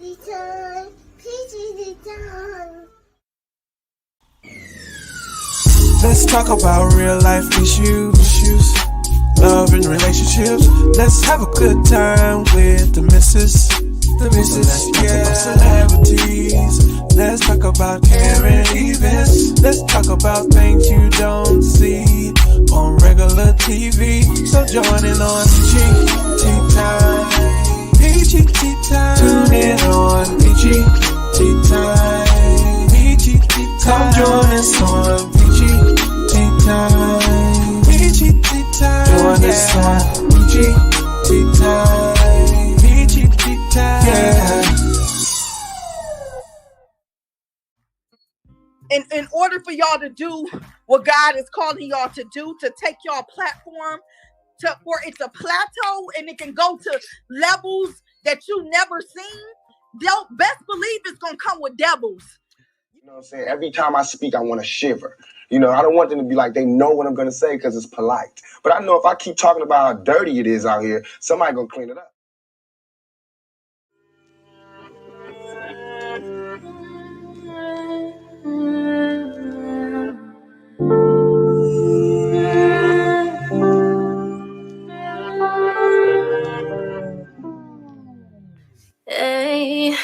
Return, please return. Let's talk about real life issues, love and relationships. Let's have a good time with the missus. Let's talk about celebrities. Let's talk about caring events. Let's talk about things you don't see on regular TV. So join in on PGT Time. PGT Time. Tune in on PGT Time. PGT Time. Come join us on PGT Time. PGT Time. Join us on PGT Time. PGT Time. Yeah. In order for y'all to do what God is calling y'all to do, to take y'all platform for it to plateau and it can go to levels that you never seen, don't best believe it's gonna come with devils. You know what I'm saying? Every time I speak, I want to shiver. You know, I don't want them to be like they know what I'm going to say because it's polite. But I know if I keep talking about how dirty it is out here, somebody going to clean it up. Hey,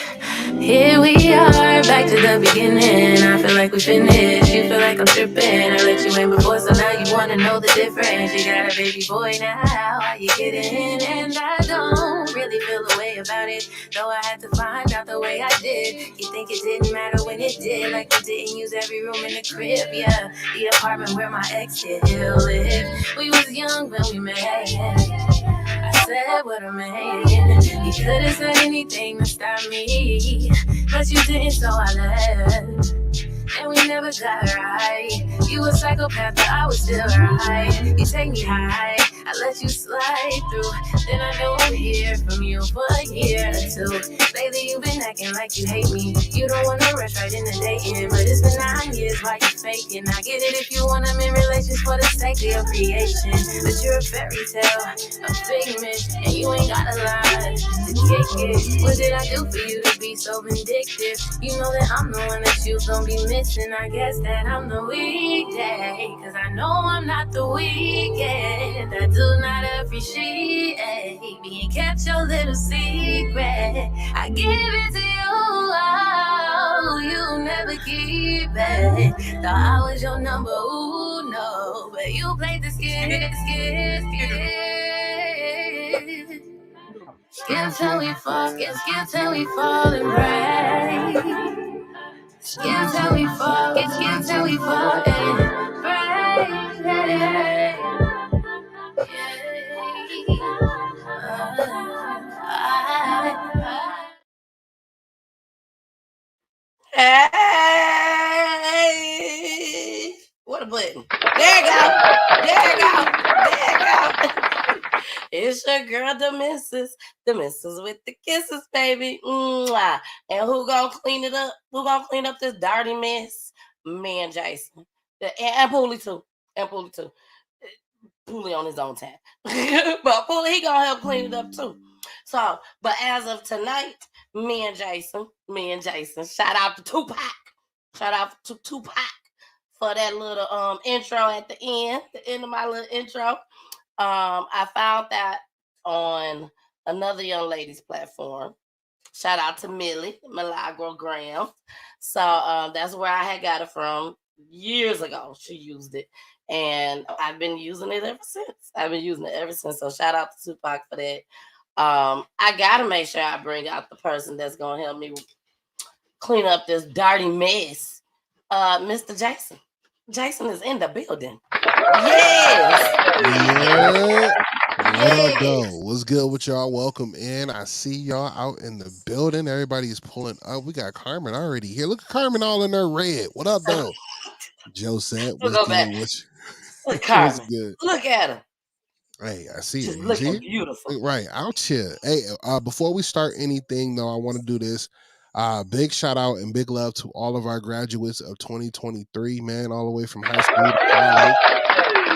here we are, back to the beginning. I feel like we finished. You feel like I'm tripping. I let you in before, so now you wanna know the difference. You got a baby boy now, how you get in? And I don't really feel a way about it, though I had to find out the way I did. You think it didn't matter when it did, like you didn't use every room in the crib. Yeah, the apartment where my ex did live. We was young when we met. I said what I meant. You could've said anything to stop me, but you didn't, so I left. And we never got right. You a psychopath, but I was still right. You take me high, I let you slide through. Then I don't hear from you for a year or two. Lately you've been acting like you hate me. You don't wanna rush right into dating, but it's been 9 years, why you faking? I get it if you want them in relations for the sake of creation, but you're a fairy tale, a figment, and you ain't got a lie to kick it. What did I do for you to be so vindictive? You know that I'm the one that you gon' be missing. I guess that I'm the weekday, cause I know I'm not the weekend. I do not appreciate being kept your little secret. I give it to you, you never keep it. Thought I was your number, ooh no, but you played the skit. Skip till we fall, skip till we fall and break. Skip till we fall, skip till we fall and break. Hey, what a button. There you go. There you go. There you go. It's your girl, the missus with the kisses, baby. Mwah. And who gonna clean it up? Who gonna clean up this dirty mess? Me and Jason. And Poolie too. Poolie on his own time. But Poolie, he gonna help clean it up too. So, but as of tonight, me and Jason. Shout out to Tupac. For that little intro at the end of my little intro. I found that on another young lady's platform. Shout out to Milagro Graham. So that's where I had got it from years ago. She used it. And I've been using it ever since. So shout out to Tupac for that. I gotta make sure I bring out the person that's gonna help me clean up this dirty mess. Mr. Jason. Jason is in the building. Yes. What up, though? What's good with y'all? Welcome in. I see y'all out in the building. Everybody's pulling up. We got Carmen already here. Look at Carmen all in her red. What up, though? Joe said, what's good? Look, Carmen. What's good? Look at her. Hey, I see She's it. looking beautiful. Right, out here. Hey, before we start anything, though, I want to do this. Big shout out and big love to all of our graduates of 2023, man, all the way from high school to college.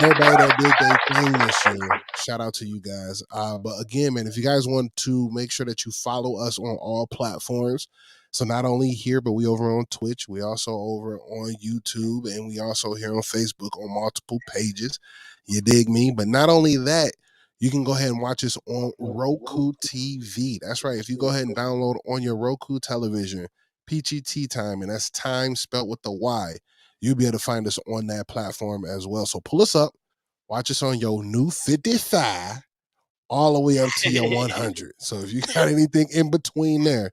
everybody that did their thing this year. Shout out to you guys. But again, man, if you guys want to make sure that you follow us on all platforms. So not only here, but we over on Twitch. We also over on YouTube, and we also here on Facebook on multiple pages. You dig me? But not only that, you can go ahead and watch us on Roku TV. That's right. If you go ahead and download on your Roku television, PGT Time, and that's time spelled with the Y, you'll be able to find us on that platform as well. So pull us up, watch us on your new 55 all the way up to your 100. So if you got anything in between there,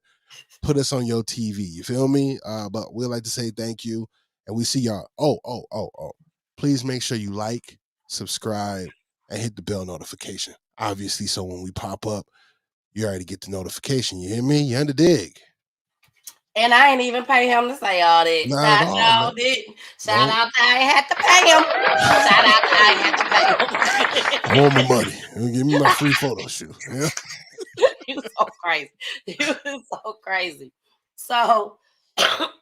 put us on your TV. You feel me? But we'd like to say thank you, and we see y'all. Oh. Please make sure you like, subscribe, and hit the bell notification. Obviously, so when we pop up, you already get the notification. You hear me? You under dig? And I ain't even pay him to say all that. Not at all, Y'all didn't. Shout out to I ain't had to pay him. Shout out to I ain't had to pay him. I want my money. Give me my free photo shoot. Yeah. You so crazy. You so crazy. So,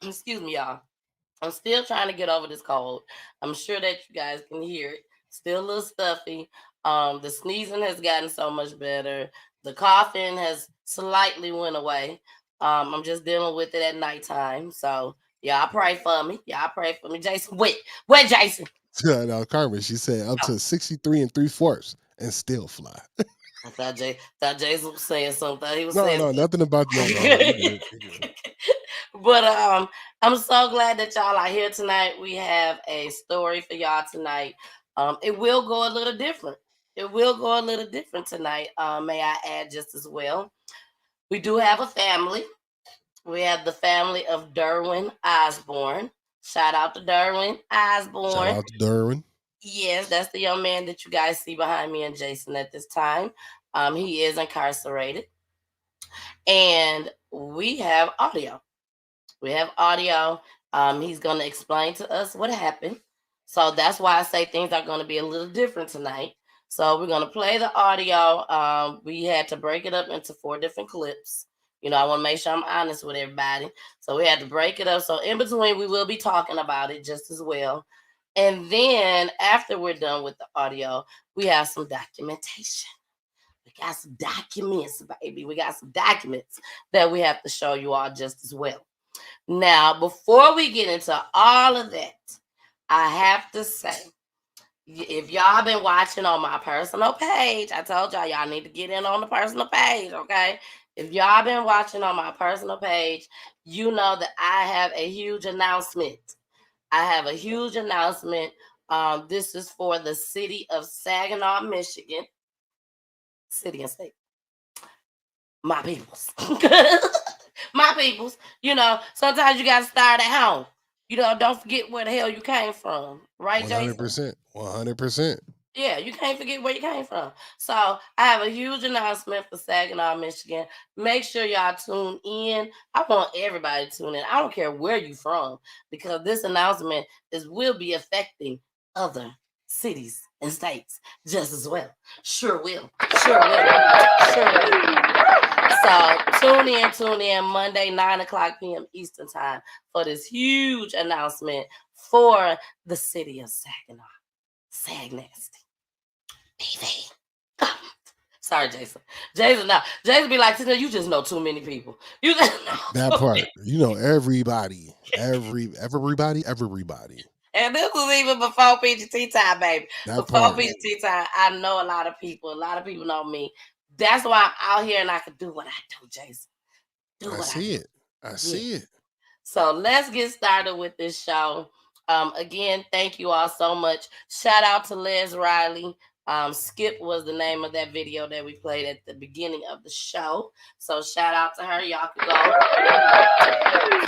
excuse me, y'all. I'm still trying to get over this cold. I'm sure that you guys can hear it. Still a little stuffy. The sneezing has gotten so much better. The coughing has slightly went away. I'm just dealing with it at nighttime. So y'all pray for me. Y'all pray for me. Jason, wait, Jason? No, Carmen, she said up to 63 3/4 and still fly. I thought Jason was saying something. He was No, saying nothing about that. But I'm so glad that y'all are here tonight. We have a story for y'all tonight. It will go a little different. It will go a little different tonight. May I add just as well. We do have a family. We have the family of Derwin Osbourne. Shout out to Derwin Osbourne. Shout out to Derwin. Yes, that's the young man that you guys see behind me and Jason at this time. He is incarcerated. And we have audio. He's going to explain to us what happened. So that's why I say things are going to be a little different tonight. So we're going to play the audio. We had to break it up into 4 different clips. You know, I want to make sure I'm honest with everybody. So we had to break it up. So in between, we will be talking about it just as well. And then after we're done with the audio, we have some documentation. We got some documents, baby. We got some documents that we have to show you all just as well. Now, before we get into all of that, I have to say, if y'all been watching on my personal page, I told y'all need to get in on the personal page, okay? If y'all been watching on my personal page, you know that I have a huge announcement. This is for the city of Saginaw, Michigan. City and state. My peoples. My peoples. You know, sometimes you got to start at home. You know, don't forget where the hell you came from. Right, 100%, Jason? 100%. Yeah, you can't forget where you came from. So I have a huge announcement for Saginaw, Michigan. Make sure y'all tune in. I want everybody to tune in. I don't care where you from, because this announcement will be affecting other cities and states just as well. Sure will. So tune in Monday, 9:00 p.m. Eastern time for this huge announcement for the city of Saginaw. Sag nasty. BV. Sorry, Jason. Jason be like, you just know too many people. You just know that part. You know everybody. Everybody. And this was even before PGT time, baby. Before PGT time, I know a lot of people. A lot of people know me. That's why I'm out here and I can do what I do, Jason. I see it. So let's get started with this show. Again, thank you all so much. Shout out to Les Riley. Skip was the name of that video that we played at the beginning of the show. So shout out to her. Y'all can go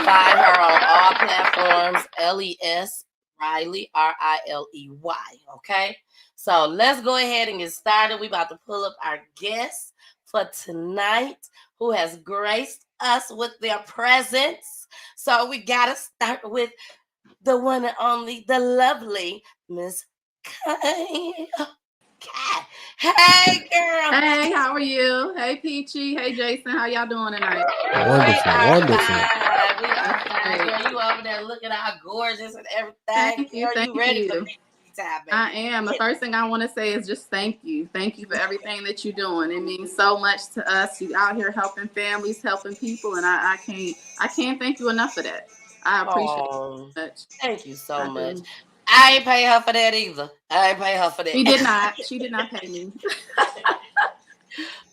find her on all platforms. LES Riley, RILEY. Okay. So let's go ahead and get started. We about to pull up our guest for tonight, who has graced us with their presence. So we gotta start with the one and only, the lovely Miss Kay. Hey, girl. Hey, how are you? Hey, Peachy. Hey, Jason. How y'all doing tonight? Wonderful. We are fine. Girl, you over there looking all gorgeous and everything. Thank you. You ready for PGT time, baby. I am. The first thing I want to say is just thank you. Thank you for everything that you're doing. It means so much to us. You out here helping families, helping people, and I can't thank you enough for that. I appreciate it so much. Thank you so much. Do. I ain't pay her for that either. I ain't pay her for that. She did not. She did not pay me.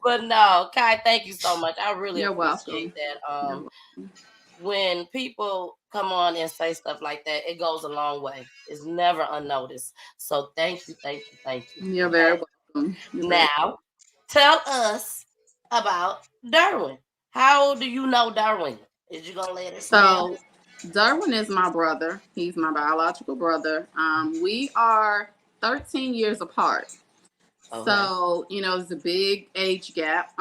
But no, Kai, thank you so much. I really You're appreciate welcome. that. When people come on and say stuff like that, it goes a long way. It's never unnoticed. So thank you. You're very welcome. Now, tell us about Derwin. How do you know Derwin? Is you gonna let us know? Derwin is my brother. He's my biological brother. We are 13 years apart. Okay. So, it's a big age gap.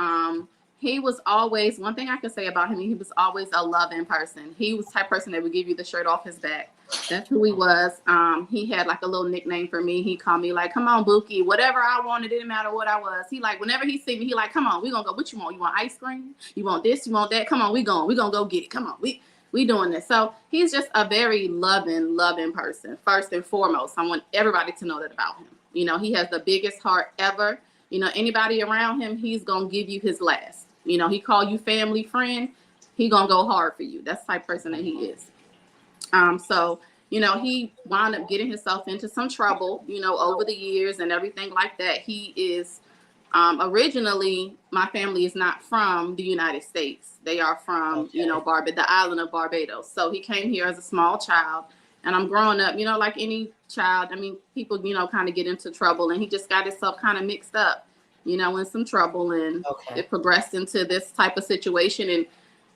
He was always, one thing I can say about him, he was always a loving person. He was the type of person that would give you the shirt off his back. That's who he was. He had like a little nickname for me. He called me like, come on, Bookie, whatever I wanted, didn't matter what I was. He like, whenever he see me, he like, come on, we gonna go. What you want? You want ice cream? You want this? You want that? Come on, we gonna go get it. Come on, we doing this. So he's just a very loving person. First and foremost, I want everybody to know that about him. He has the biggest heart ever. Anybody around him, he's gonna give you his last. He call you family friend, he gonna go hard for you. That's the type of person that he is. So he wound up getting himself into some trouble, over the years and everything like that. He is originally, my family is not from the United States. They are from, the island of Barbados. So he came here as a small child. And I'm growing up, like any child. I mean, people, kind of get into trouble, and he just got himself kind of mixed up, in some trouble, and it progressed into this type of situation. And,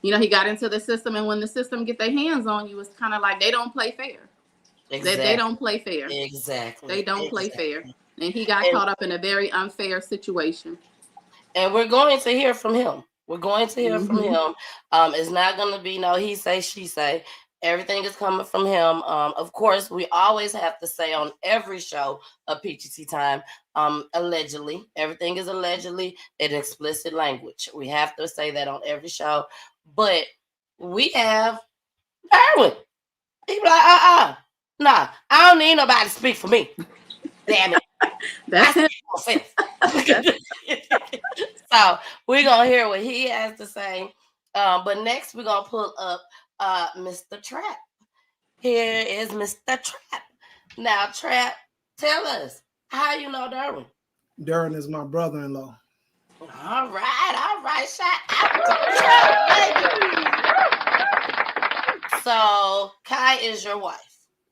he got into the system, and when the system get their hands on you, it's kind of like they don't play fair. Exactly. They don't play fair. Exactly. They don't play fair. And he got caught up in a very unfair situation. And we're going to hear from him. From him. It's not going to be no he say, she say. Everything is coming from him. Of course, we always have to say on every show of PGT Time, allegedly. Everything is allegedly in explicit language. We have to say that on every show. But we have Derwin. He be like, nah, I don't need nobody to speak for me. Damn it. That's it. So we're going to hear what he has to say. But next, we're going to pull up Mr. Trap. Here is Mr. Trap. Now, Trap, tell us how you know Derwin. Derwin is my brother-in-law. All right. Shout out to Trap, baby. So, Kai is your wife.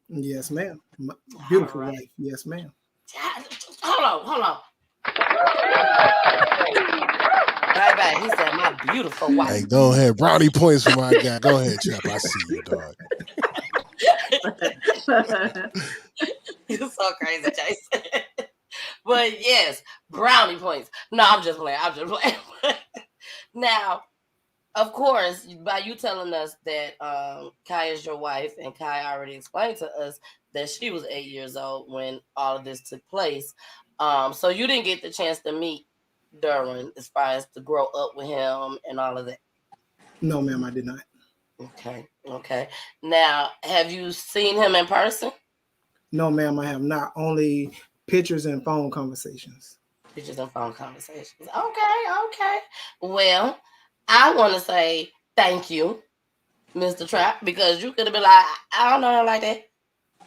Yes, ma'am. My beautiful wife. Yes, ma'am. Hold on. Right. He said, my beautiful wife. Hey, go ahead. Brownie points for my guy. Go ahead, Trap. I see you, dog. You're so crazy, Jason. But yes, brownie points. No, I'm just playing. Now, of course, by you telling us that Kai is your wife, and Kai already explained to us that she was 8 years old when all of this took place. So you didn't get the chance to meet Derwin as far as to grow up with him and all of that. No, ma'am, I did not. Okay. Now, have you seen him in person? No, ma'am, I have not. Only pictures and phone conversations. Okay. Well, I want to say thank you, Mr. Trap, because you could have been like, I don't know him like that.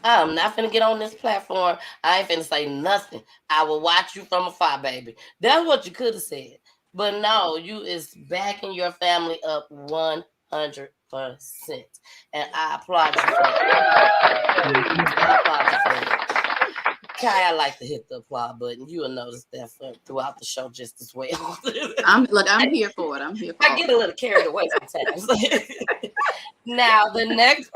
I'm not finna get on this platform. I ain't finna say nothing. I will watch you from afar, baby. That's what you could have said. But no, you is backing your family up 100%. And I applaud you for that. Kai, I like to hit the applaud button. You will notice that throughout the show just as well. I'm here for it. I get a little carried away sometimes. Now, the next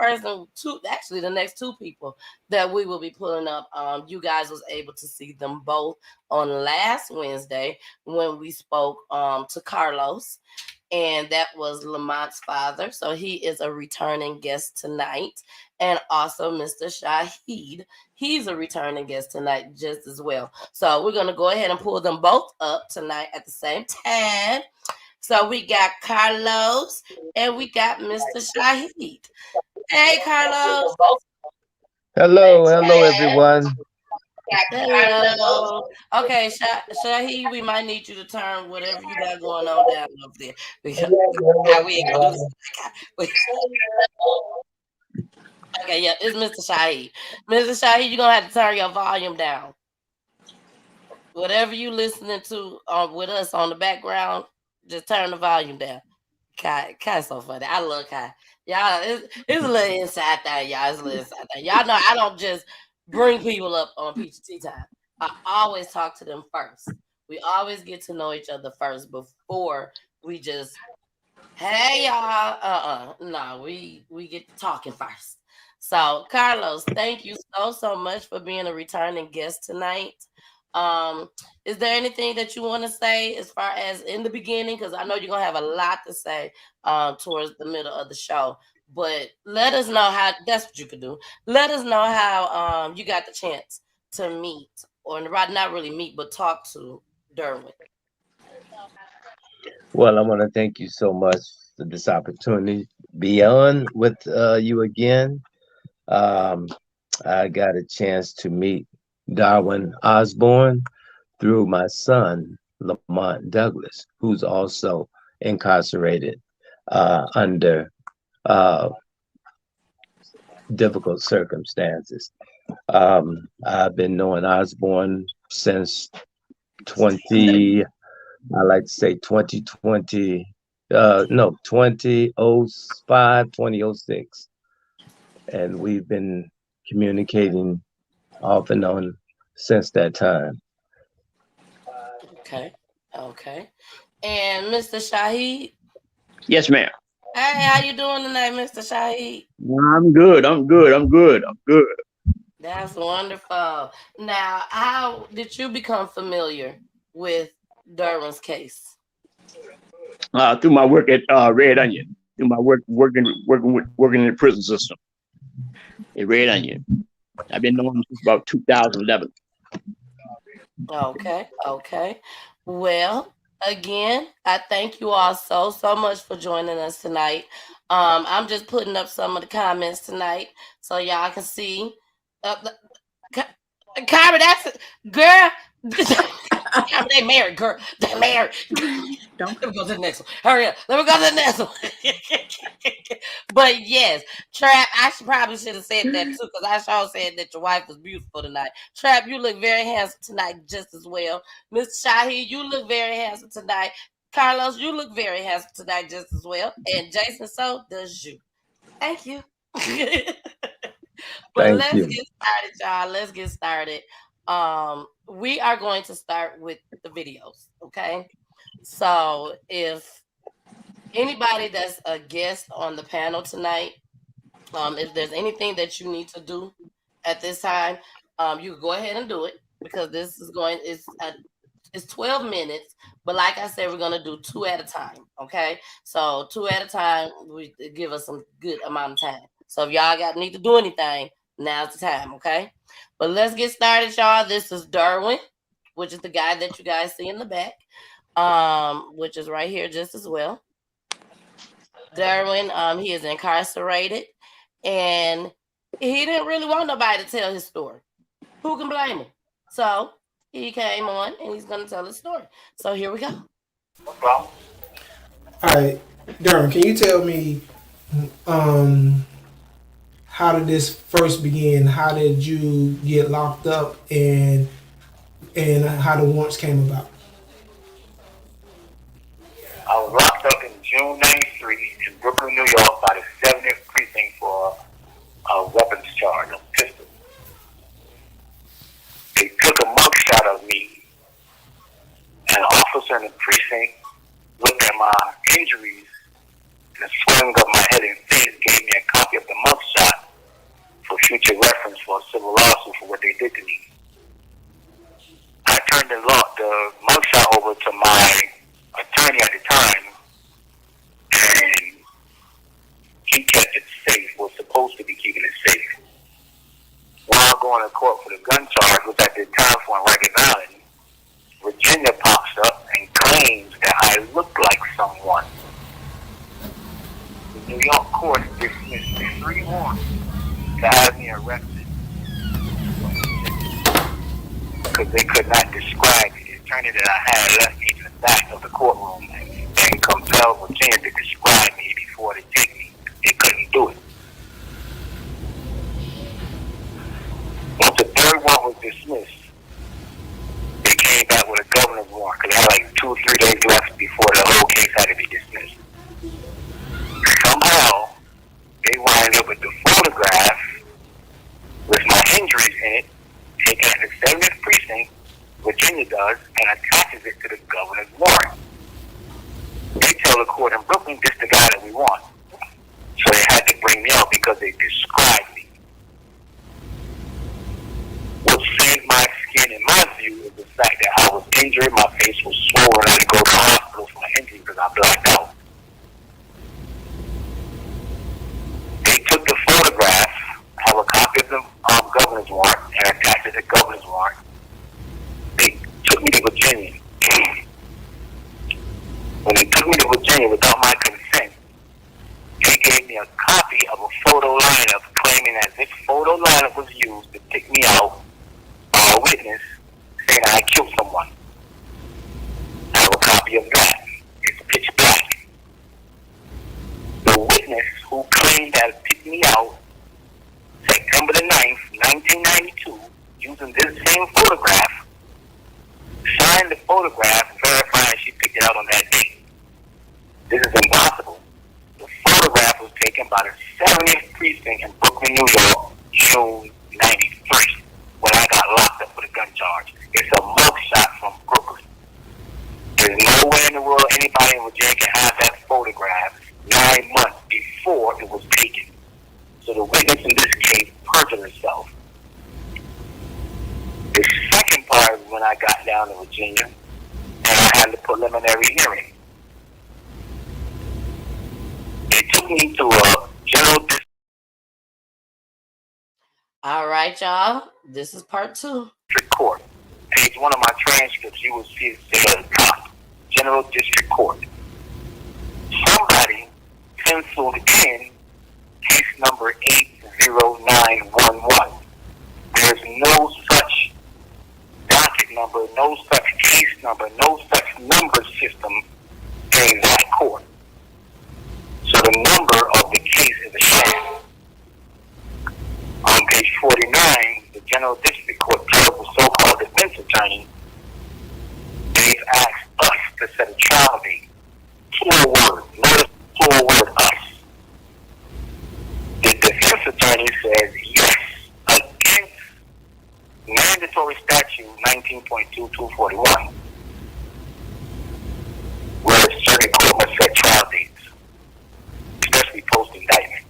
two people that we will be pulling up, you guys was able to see them both on last Wednesday when we spoke to Carlos, and that was Lamont's father. So he is a returning guest tonight, and also Mr. Shahid. He's a returning guest tonight just as well. So we're going to go ahead and pull them both up tonight at the same time. So we got Carlos and we got Mr. Shahid. Hey, Carlos. Hello, everyone. Hello. Okay, Shahi, we might need you to turn whatever you got going on down up there because we ain't gonna do this. Okay, yeah, it's Mr. Shahi. Mr. Shahi, you're gonna have to turn your volume down. Whatever you listening to with us on the background, just turn the volume down. Kai's so funny. I love Kai. Y'all, it's a little inside thing, y'all. It's a little inside thing. Y'all know I don't just bring people up on Peachy Tea Time. I always talk to them first. We always get to know each other first before we just, hey y'all. No, we get to talking first. So Carlos, thank you so much for being a returning guest tonight. Is there anything that you want to say as far as in the beginning? Because I know you're gonna have a lot to say towards the middle of the show. But let us know how. That's what you could do. Let us know how you got the chance to meet, or not really meet, but talk to Derwin. Well, I want to thank you so much for this opportunity to be on with you again. I got a chance to meet Derwin Osbourne through my son, Lamont Douglas, who's also incarcerated under difficult circumstances. I've been knowing Osbourne since 2020, 2005, 2006. And we've been communicating off and on since that time. Okay. And Mr. Shaheed? Yes, ma'am. Hey, how you doing tonight, Mr. Shaheed? I'm good. That's wonderful. Now, how did you become familiar with Derwin's case? Through my work at Red Onion, through my working in the prison system at Red Onion. I've been knowing him since about 2011. Okay. Well, again, I thank you all so much for joining us tonight. I'm just putting up some of the comments tonight so y'all can see. Kyra, that's girl. They married, girl. They married. Let me go to the next one. Hurry up. Let me go to the next one. But yes, Trap, I probably should have said that too, because I sure said that your wife was beautiful tonight. Trap, you look very handsome tonight just as well. Mr. Shaheed, you look very handsome tonight. Carlos, you look very handsome tonight just as well. And Jason, so does you. Thank you. But let's get started, y'all. Let's get started. We are going to start with the videos, okay? So if anybody that's a guest on the panel tonight, if there's anything that you need to do at this time, you can go ahead and do it, because this is it's 12 minutes, but like I said, we're gonna do 2 at a time, okay? So 2 at a time, we give us some good amount of time. So if y'all need to do anything, now's the time, okay? But let's get started, y'all. This is Derwin, which is the guy that you guys see in the back, which is right here just as well. Derwin, he is incarcerated, and he didn't really want nobody to tell his story. Who can blame him? So he came on, and he's going to tell his story. So here we go. No problem. All right, Derwin, can you tell me how did this first begin? How did you get locked up, and how the warrants came about? I was locked up in June '93 in Brooklyn, New York, by the 70th precinct for a weapons charge, a pistol. They took a mugshot of me. An officer in the precinct looked at my injuries and the swelling of my head and face, gave me a copy of the mugshot for future reference for a civil lawsuit for what they did to me. I turned the mugshot over to my attorney at the time, and he kept it safe, was supposed to be keeping it safe. While going to court for the gun charge, which I did time for in Rikers Island, Virginia pops up and claims that I look like someone. The New York court dismissed 3 warrants to have me arrested. because they could not describe it. The attorney that I had left me to the back of the courtroom and compelled Virginia to describe me before they take me. They couldn't do it. Once the third one was dismissed, they came back with a governor's warrant because they had like 2 or 3 days left before the whole case had to be dismissed. Somehow, they wind up with the photograph with my injuries in it, taken at the 70th precinct, Virginia does, and attaches it to the governor's warrant. They tell the court in Brooklyn, this is the guy that we want. So they had to bring me out because they described me. What saved my skin, in my view, is the fact that I was injured, my face was swollen, I had to go to the hospital for my injury because I blacked out. They took the photograph, I have a copy of the governor's warrant, and attached it to the governor's warrant. They took me to Virginia. When they took me to Virginia without my consent, they gave me a copy of a photo lineup claiming that this photo lineup was used to pick me out by a witness saying I killed someone. I have a copy of that. It's pitch black. The witness who claimed that picked me out September the 9th, 1992, using this same photograph, signed the photograph verifying she picked it out on that date. This is impossible. The photograph was taken by the 70th precinct in Brooklyn, New York, June 91st, when I got locked up for the gun charge. It's a mugshot from Brooklyn. There's nowhere in the world anybody in Virginia can have that photograph 9 months before it was taken. So the witness in this case perjured herself. The second part is when I got down to Virginia and I had the preliminary hearing. They took me to a general district. All right, y'all. This is part 2. Court. Page 1 of my transcripts, you will see it there at the top. General District Court. Somebody penciled in case number 80911. There's no such docket number, no such case number, no such number system in that court. So the number of the case is a sham. On page 49, the General District Court tells the so-called defense attorney they've asked us to set a trial date. Plural word. Notice plural word us. The defense attorney says yes against mandatory statute 19.2241, where the circuit court must set trial dates, especially post-indictment.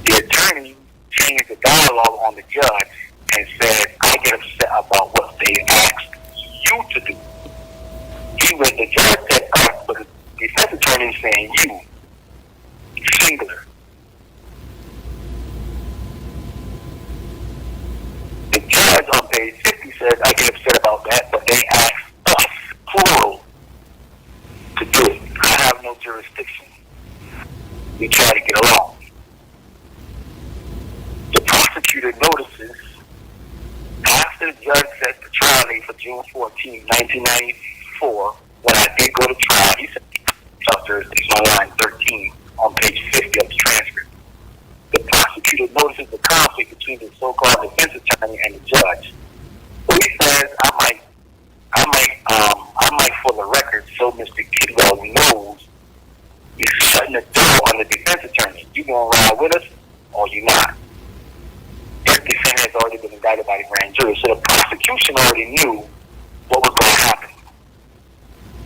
The attorney changed the dialogue on the judge and said, I get upset about what they asked you to do. The judge said us, but the defense attorney is saying you, singular. The judge on page 50 says, I get upset about that, but they asked us, plural, to do it. I have no jurisdiction. We try to get along. The prosecutor notices after the judge set the trial date for June 14, 1994, when I did go to trial, he said, jurisdiction on line 13 on page 50 of the transcript. The prosecutor notices the conflict between the so-called defense attorney and the judge. So he says, I might for the record, so Mr. Kidwell knows you're shutting the door on the defense attorney. You gonna ride with us or you not? This defendant has already been indicted by the grand jury, so the prosecution already knew what was going to happen.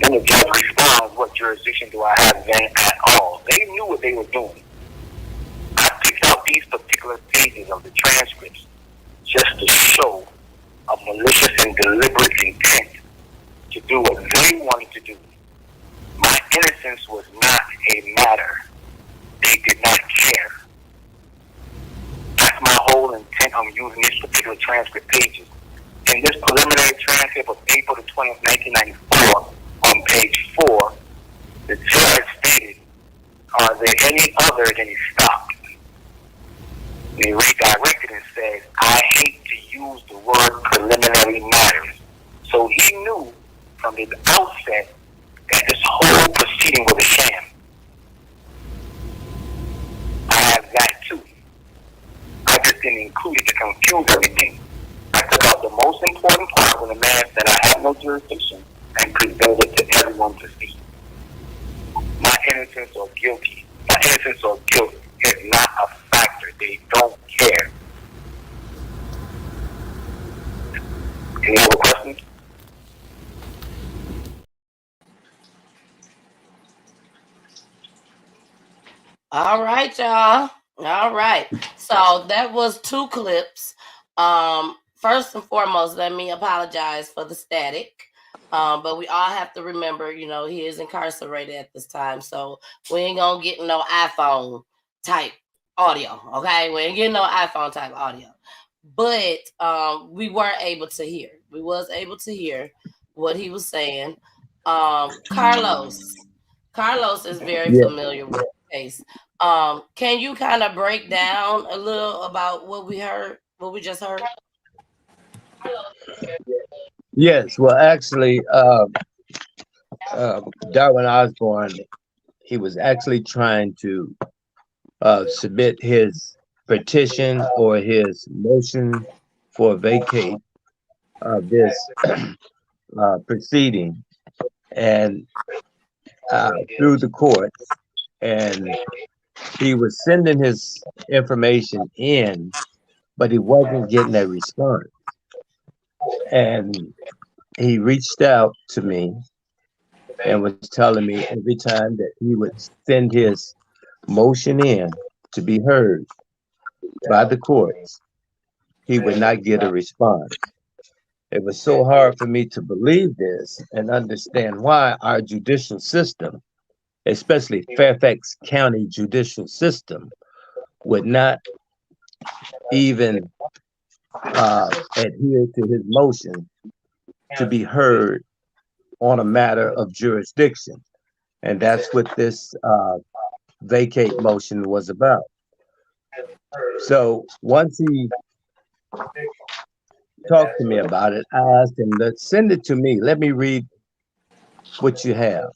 Then the judge responds, what jurisdiction do I have then at all? They knew what they were doing. I picked out these particular pages of the transcripts just to show a malicious and deliberate intent to do what they wanted to do. My innocence was not a matter. They did not care. That's my whole intent on using these particular transcript pages. In this preliminary transcript of April the 20th, 1994, on page 4, the judge stated, are there any other? Then he stopped. And he redirected and said, I hate to use the word preliminary matters. So he knew from the outset that this whole proceeding was a sham. I have that too. I just didn't include it to confuse everything. I took out the most important part when the man said I have no jurisdiction and presented it to everyone to see. My innocence or guilt is not a factor. They don't care. Any other questions? All right, y'all. All right. So that was 2 clips. First and foremost, let me apologize for the static. But we all have to remember, you know, he is incarcerated at this time. So we ain't gonna get no iPhone type audio. Okay, we ain't getting no iPhone type audio. But we were able to hear. We was able to hear what he was saying. Carlos is very familiar with the case. Can you kind of break down a little about what we just heard? Yes, well, actually, Derwin Osbourne, he was actually trying to submit his petition or his motion for vacate of this proceeding, and through the court, and he was sending his information in, but he wasn't getting a response. And he reached out to me and was telling me every time that he would send his motion in to be heard by the courts, he would not get a response. It was so hard for me to believe this and understand why our judicial system, especially Fairfax County judicial system, would not even adhere to his motion to be heard on a matter of jurisdiction. And that's what this vacate motion was about. So once he talked to me about it, I asked him to send it to me. Let me read what you have.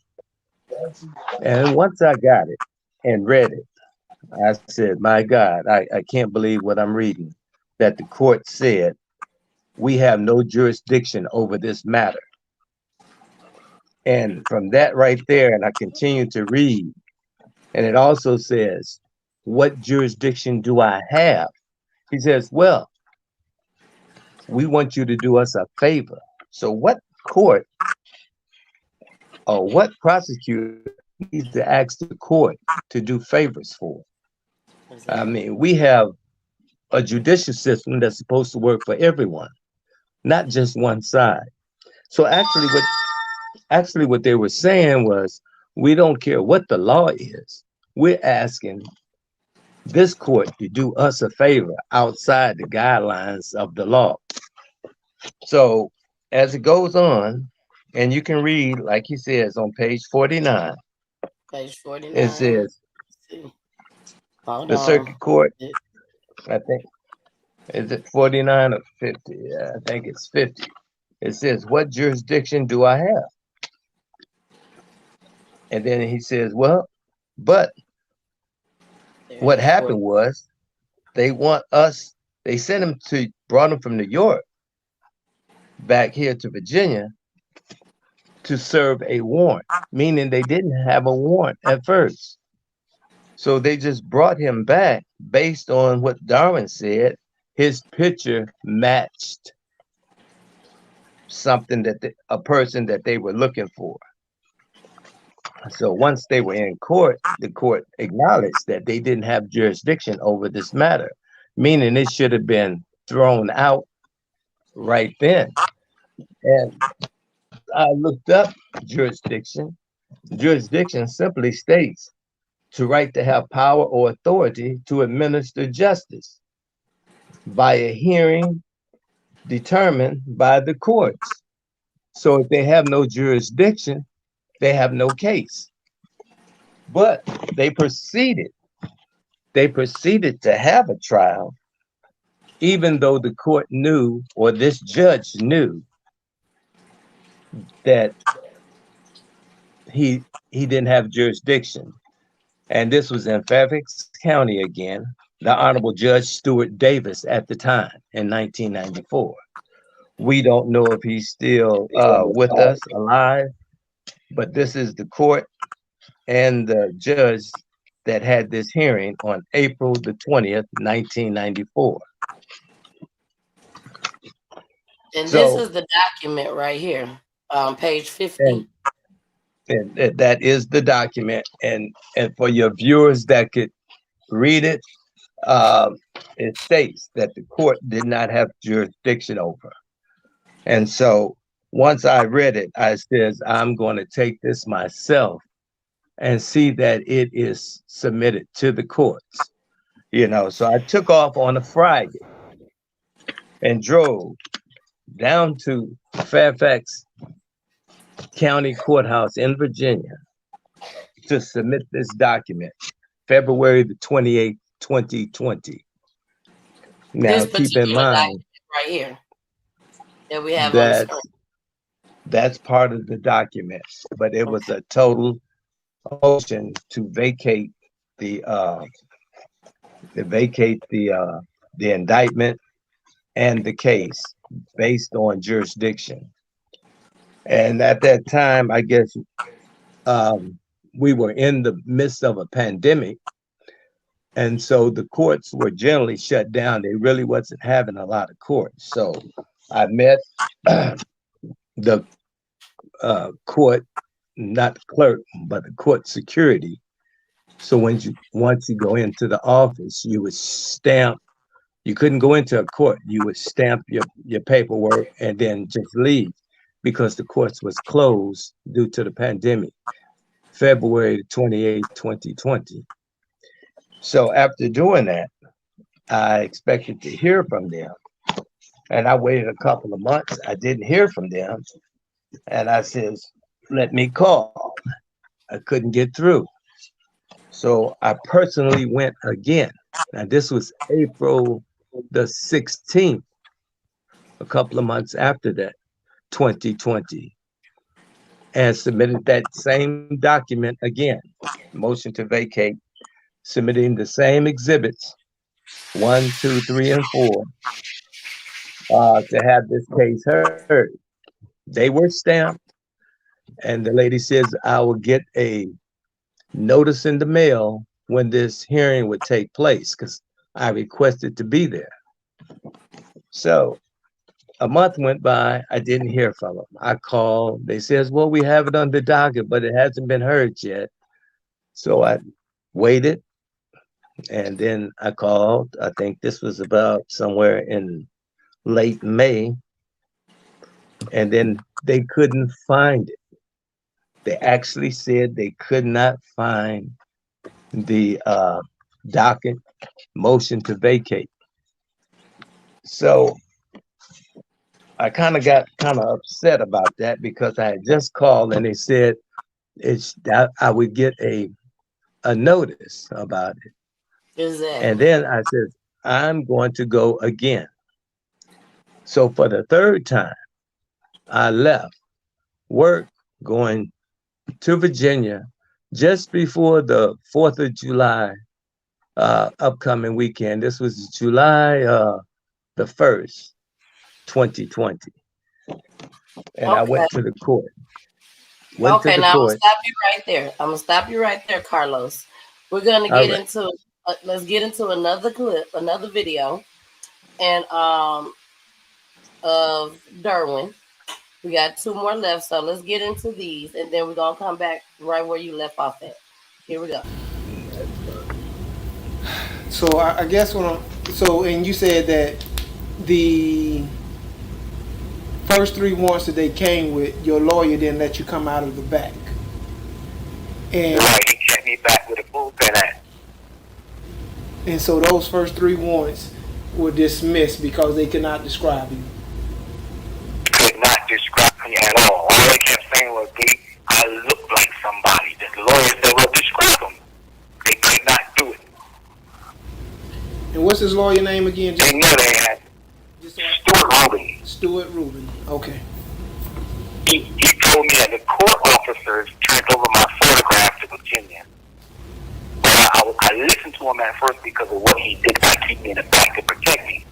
And once I got it and read it, I said, my God, I can't believe what I'm reading. That the court said, we have no jurisdiction over this matter. And from that right there, and I continue to read, and it also says, what jurisdiction do I have? He says, well, we want you to do us a favor. So what court or what prosecutor needs to ask the court to do favors for? I mean, we have a judicial system that's supposed to work for everyone, not just one side. So actually what they were saying was, we don't care what the law is. We're asking this court to do us a favor outside the guidelines of the law. So as it goes on, and you can read, like he says on page 49. Page 49. It says, the circuit court, I think, is it 49 or 50? Yeah, I think it's 50. It says, what jurisdiction do I have? And then he says, well, but what happened was they sent him brought him from New York back here to Virginia to serve a warrant, meaning they didn't have a warrant at first. So they just brought him back based on what Darwin said. His picture matched something a person that they were looking for. So once they were in court, the court acknowledged that they didn't have jurisdiction over this matter, meaning it should have been thrown out right then. And I looked up jurisdiction. Jurisdiction simply states to right to have power or authority to administer justice by a hearing determined by the courts. So if they have no jurisdiction, they have no case. But they proceeded to have a trial even though the court knew, or this judge knew, that he didn't have jurisdiction. And this was in Fairfax County again, the Honorable Judge Stuart Davis at the time in 1994. We don't know if he's still with us, alive, but this is the court and the judge that had this hearing on April the 20th, 1994. And this is the document right here, page 50. And that is the document. And for your viewers that could read it, it states that the court did not have jurisdiction over. And so once I read it, I says, I'm going to take this myself and see that it is submitted to the courts. You know, so I took off on a Friday and drove down to Fairfax County Courthouse in Virginia to submit this document, February the 28th, 2020. Now, keep in mind right here that we have on the screen. That's part of the document, but it was a total motion to vacate the indictment and the case based on jurisdiction. And at that time, I guess we were in the midst of a pandemic. And so the courts were generally shut down. They really wasn't having a lot of courts. So I met the court, not the clerk, but the court security. So once you go into the office, you would stamp. You couldn't go into a court. You would stamp your paperwork and then just leave, because the courts was closed due to the pandemic, February 28th, 2020. So after doing that, I expected to hear from them. And I waited a couple of months. I didn't hear from them. And I says, let me call. I couldn't get through. So I personally went again. Now this was April the 16th, a couple of months after that, 2020, and submitted that same document again, motion to vacate, submitting the same exhibits, 1, 2, 3, and 4, to have this case heard. They were stamped, and the lady says, I will get a notice in the mail when this hearing would take place, because I requested to be there. So a month went by, I didn't hear from them. I called, they says, well, we have it on the docket, but it hasn't been heard yet. So I waited, and then I called. I think this was about somewhere in late May, and then they couldn't find it. They actually said they could not find the docket motion to vacate. So I got upset about that, because I had just called and they said I would get a notice about it. Exactly. And then I said, I'm going to go again. So for the third time, I left work going to Virginia just before the 4th of July upcoming weekend. This was July the 1st, 2020. And I went to the court. Now I'm gonna stop you right there. I'm gonna stop you right there, Carlos. We're gonna get into let's get into another clip, another video, and of Derwin. We got 2 more left, so let's get into these, and then we're gonna come back right where you left off at. Here we go. So I guess and you said that the first 3 warrants that they came with, your lawyer didn't let you come out of the back. And right, he kept me back with a bullpen at. And so those first 3 warrants were dismissed because they could not describe you. Could not describe me at all. All they kept saying was, I look like somebody. The lawyer said, well, describe them. They could not do it. And what's his lawyer name again? They knew they had Rubin. Stuart Rubin. Okay. He told me that the court officers turned over my photograph to Virginia. But I listened to him at first because of what he did by keeping me in the back to protect me.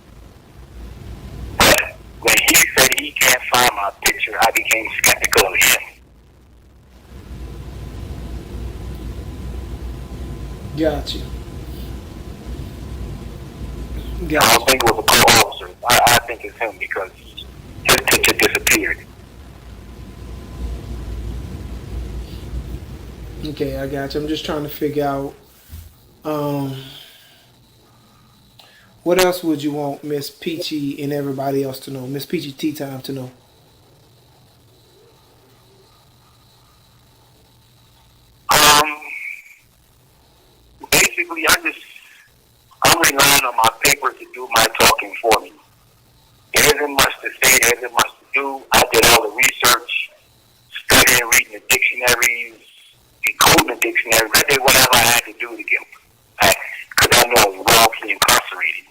But when he said he can't find my picture, I became skeptical of him. Got you. I don't think it was a court officer. I think it's him because his picture disappeared. Okay, I got you. I'm just trying to figure out what else would you want Miss Peachy and everybody else to know? Miss Peachy Tea Time to know. Basically, I'm relying on my paper to do my talking for me. There isn't much to say, there isn't much to do. I did all the research, studying, reading the dictionaries, decoding the dictionary. I did whatever I had to do to get back, because I know I was wrongfully incarcerated.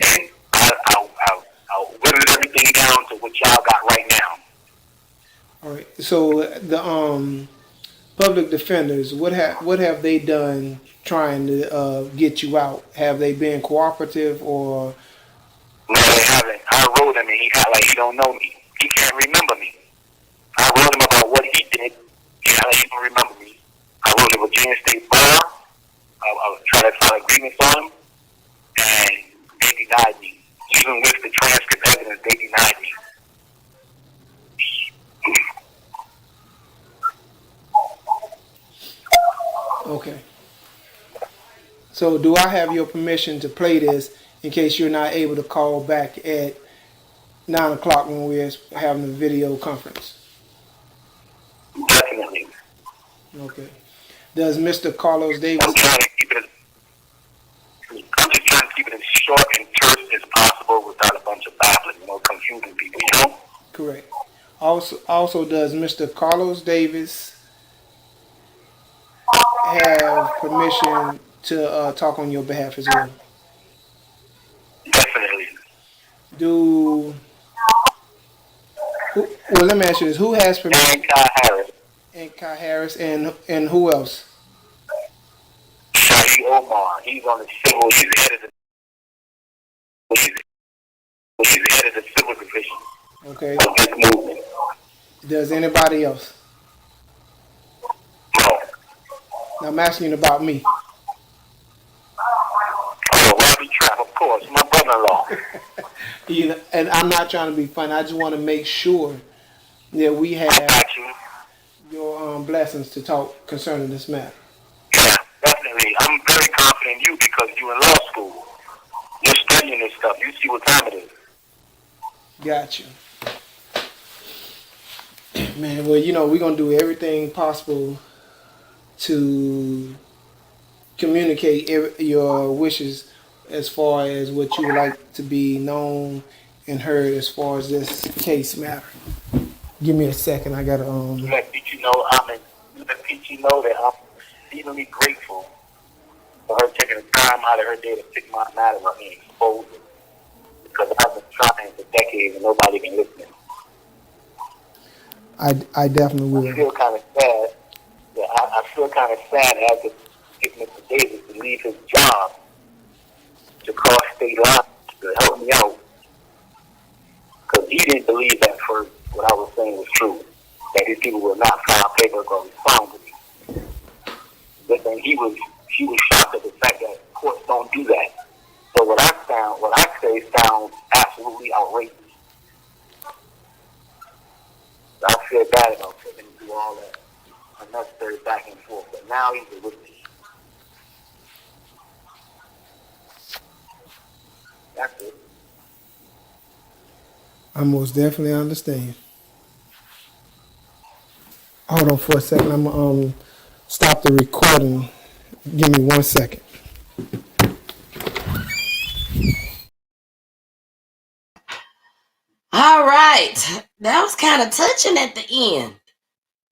And I'll whittle everything down to what y'all got right now. All right. So the public defenders, what have they done trying to get you out? Have they been cooperative or? No, they haven't. I wrote him and he got like he don't know me. He can't remember me. I wrote him about what he did. He got like he don't remember me. I wrote a Virginia State Bar. I was trying to file a grievance on him, and they denied me. Even with the transcript evidence, they denied me. Okay. So do I have your permission to play this in case you're not able to call back at 9 o'clock when we're having a video conference? Definitely. Okay. Does Mr. Carlos Davis? I'm just trying to keep it as short and terse as possible without a bunch of babbling, confusing people, Correct. Also, does Mr. Carlos Davis have permission to talk on your behalf as well? Definitely. Well, let me ask you this: who has permission? And Kai Harris. And Kai Harris, and who else? Shahid Omar. He's on the civil. He's head of the civil division. Okay. Of this movement. Does anybody else? No. Now I'm asking you about me. Oh, Robbie Trapp, of course, my brother-in-law. And I'm not trying to be funny. I just want to make sure that we have your blessings to talk concerning this matter. Yeah, definitely. I'm very confident in you because you're in law school. You're studying this stuff. You see what time it is. Got you. Man, well, we're going to do everything possible to communicate your wishes as far as what you would like to be known and heard as far as this case matter. Give me a second. I got to... Let Peachy know that I'm exceedingly grateful for her taking the time out of her day to pick my matter up and expose it. Because I've been trying for decades and nobody been listening. I definitely will. I feel kind of sad. Yeah, I feel kind of sad after get Mr. Davis to leave his job to cross state lines to help me out. Because he didn't believe at first what I was saying was true. That these people will not file paperwork or respond to me. But then he was shocked at the fact that courts don't do that. So what I say sounds absolutely outrageous. I feel bad about taking him through all that unnecessary back and forth, but now he's a witness. That's it. I most definitely understand. Hold on for a second. I'm going to stop the recording. Give me 1 second. All right. That was kind of touching at the end.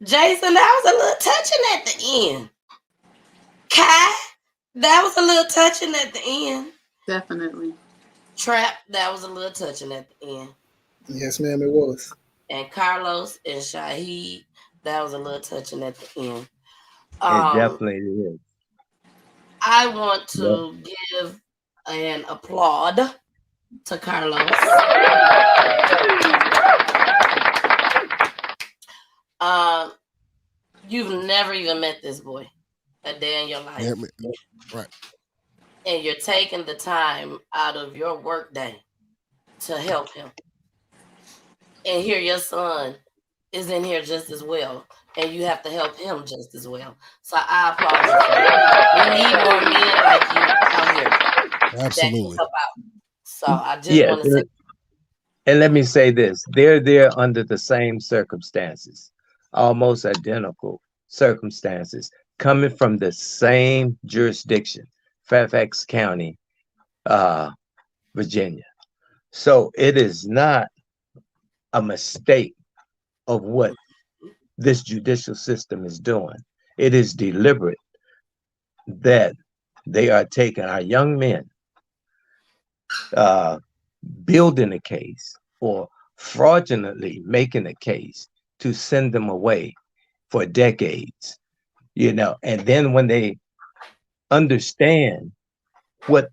Jason, that was a little touching at the end. Kai, that was a little touching at the end. Definitely. Trap, that was a little touching at the end. Yes, ma'am, it was. And Carlos and Shaheed, that was a little touching at the end. It definitely is. I want Yep. to give an applaud to Carlos. You've never even met this boy a day in your life. Right. And you're taking the time out of your work day to help him. And here your son is in here just as well. And you have to help him just as well. So I applaud you. We need more men like you out here. Absolutely. That can help out. So I just want to say. And let me say this, they're there under the same circumstances, almost identical circumstances, coming from the same jurisdiction, Fairfax County, Virginia. So it is not a mistake of what this judicial system is doing. It is deliberate that they are taking our young men, building a case or fraudulently making a case to send them away for decades, and then when they understand what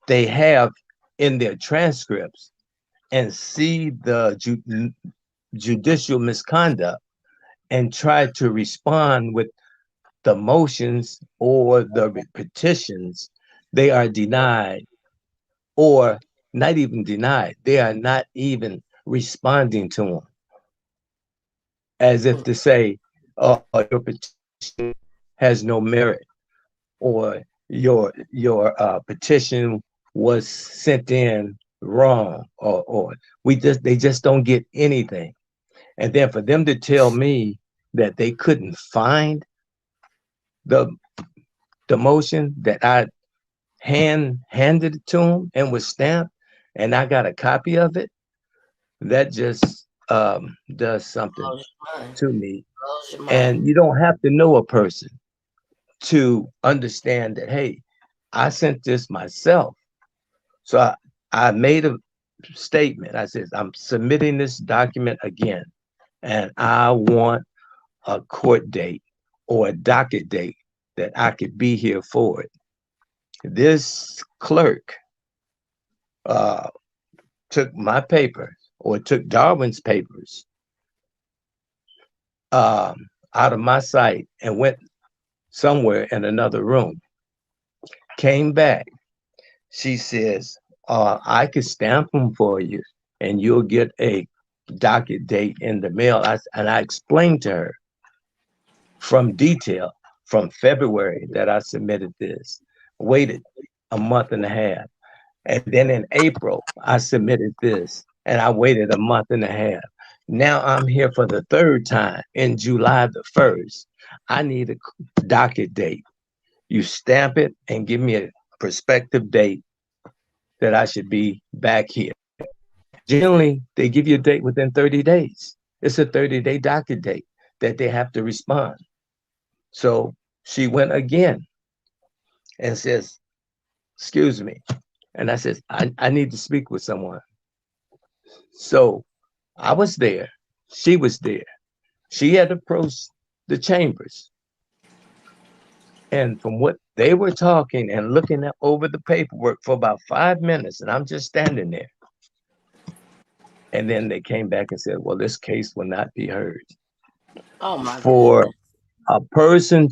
they have in their transcripts and see the judicial misconduct and try to respond with the motions or the petitions, they are denied, or not even denied. They are not even responding to them, as if to say, your petition has no merit, or your petition was sent in wrong, or they just don't get anything. And then for them to tell me that they couldn't find the motion that I handed it to them and was stamped, and I got a copy of it, that just does something to me. And you don't have to know a person to understand that, hey, I sent this myself. So I made a statement. I said, I'm submitting this document again, and I want a court date or a docket date that I could be here for it. This clerk took my papers, or took Darwin's papers, out of my sight and went somewhere in another room. Came back. She says, I could stamp them for you and you'll get a docket date in the mail. And I explained to her from detail from February that I submitted this, waited a month and a half. And then in April, I submitted this and I waited a month and a half. Now I'm here for the third time in July the 1st. I need a docket date. You stamp it and give me a prospective date that I should be back here. Generally, they give you a date within 30 days. It's a 30-day docket date that they have to respond. So she went again and says, excuse me. And I said, I need to speak with someone. So I was there. She was there. She had approached the chambers. And from what they were talking and looking over the paperwork for about 5 minutes, and I'm just standing there. And then they came back and said, well, this case will not be heard. Oh my For goodness. a person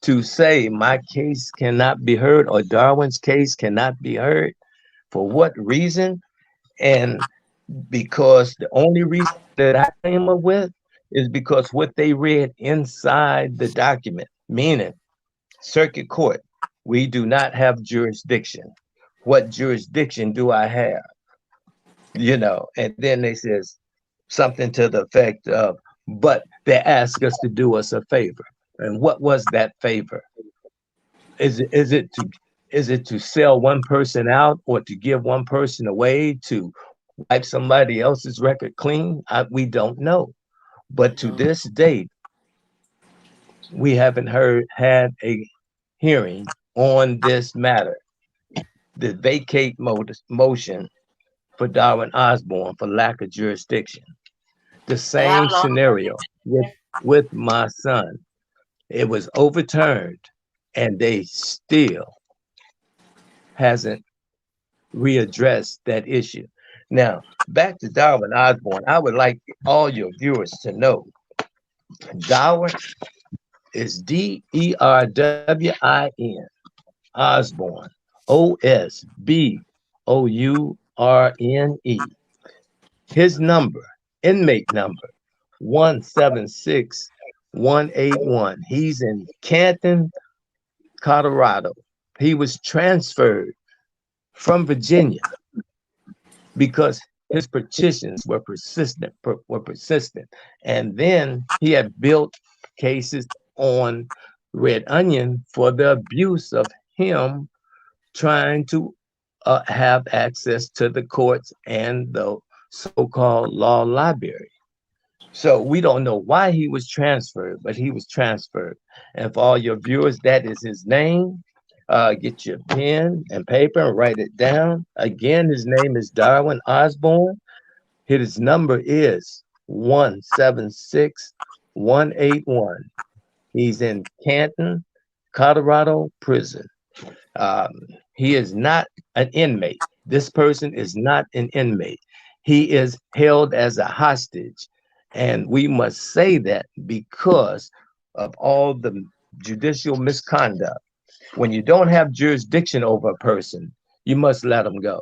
to say my case cannot be heard or Darwin's case cannot be heard, for what reason? And because the only reason that I came up with is because what they read inside the document, meaning circuit court, we do not have jurisdiction. What jurisdiction do I have? And then they says something to the effect of, but they ask us to do us a favor. And what was that favor? Is it to sell one person out, or to give one person away, to wipe somebody else's record clean? We don't know. But to this date, we haven't had a hearing on this matter. the vacate motion for Derwin Osbourne for lack of jurisdiction. The And how same long? scenario with my son. It was overturned, and they still hasn't readdressed that issue. Now, back to Derwin Osbourne, I would like all your viewers to know Derwin is Derwin Osbourne, Osbourne. His number, inmate number 176181. He's in Canton, Colorado. He was transferred from Virginia because his petitions were persistent. And then he had built cases on Red Onion for the abuse of him trying to have access to the courts and the so-called law library. So we don't know why he was transferred, but he was transferred. And for all your viewers, that is his name. Get your pen and paper and write it down. Again, his name is Derwin Osbourne. His number is 176181. He's in Canton, Colorado prison. He is not an inmate. This person is not an inmate. He is held as a hostage. And we must say that because of all the judicial misconduct. When you don't have jurisdiction over a person, you must let them go.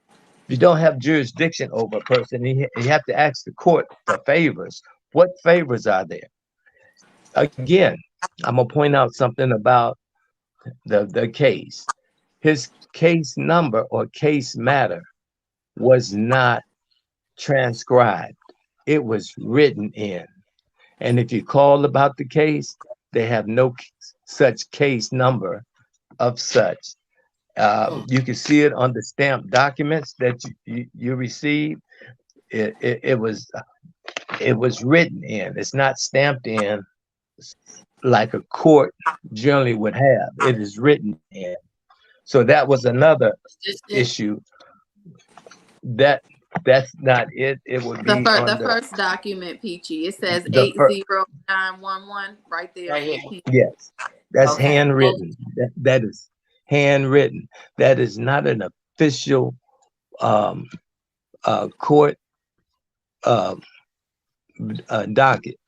If you don't have jurisdiction over a person, you have to ask the court for favors. What favors are there? Again, I'm going to point out something about the case. His case number or case matter was not transcribed. It was written in. And if you call about the case, they have no such case number of such. You can see it on the stamped documents that you received. It was written in. It's not stamped in like a court generally would have. It is written in. So that was another issue. That's not it. It would be the first document, Peachy. It says 80911 right there. Right here. Yes, that's handwritten. That is handwritten. That is not an official court docket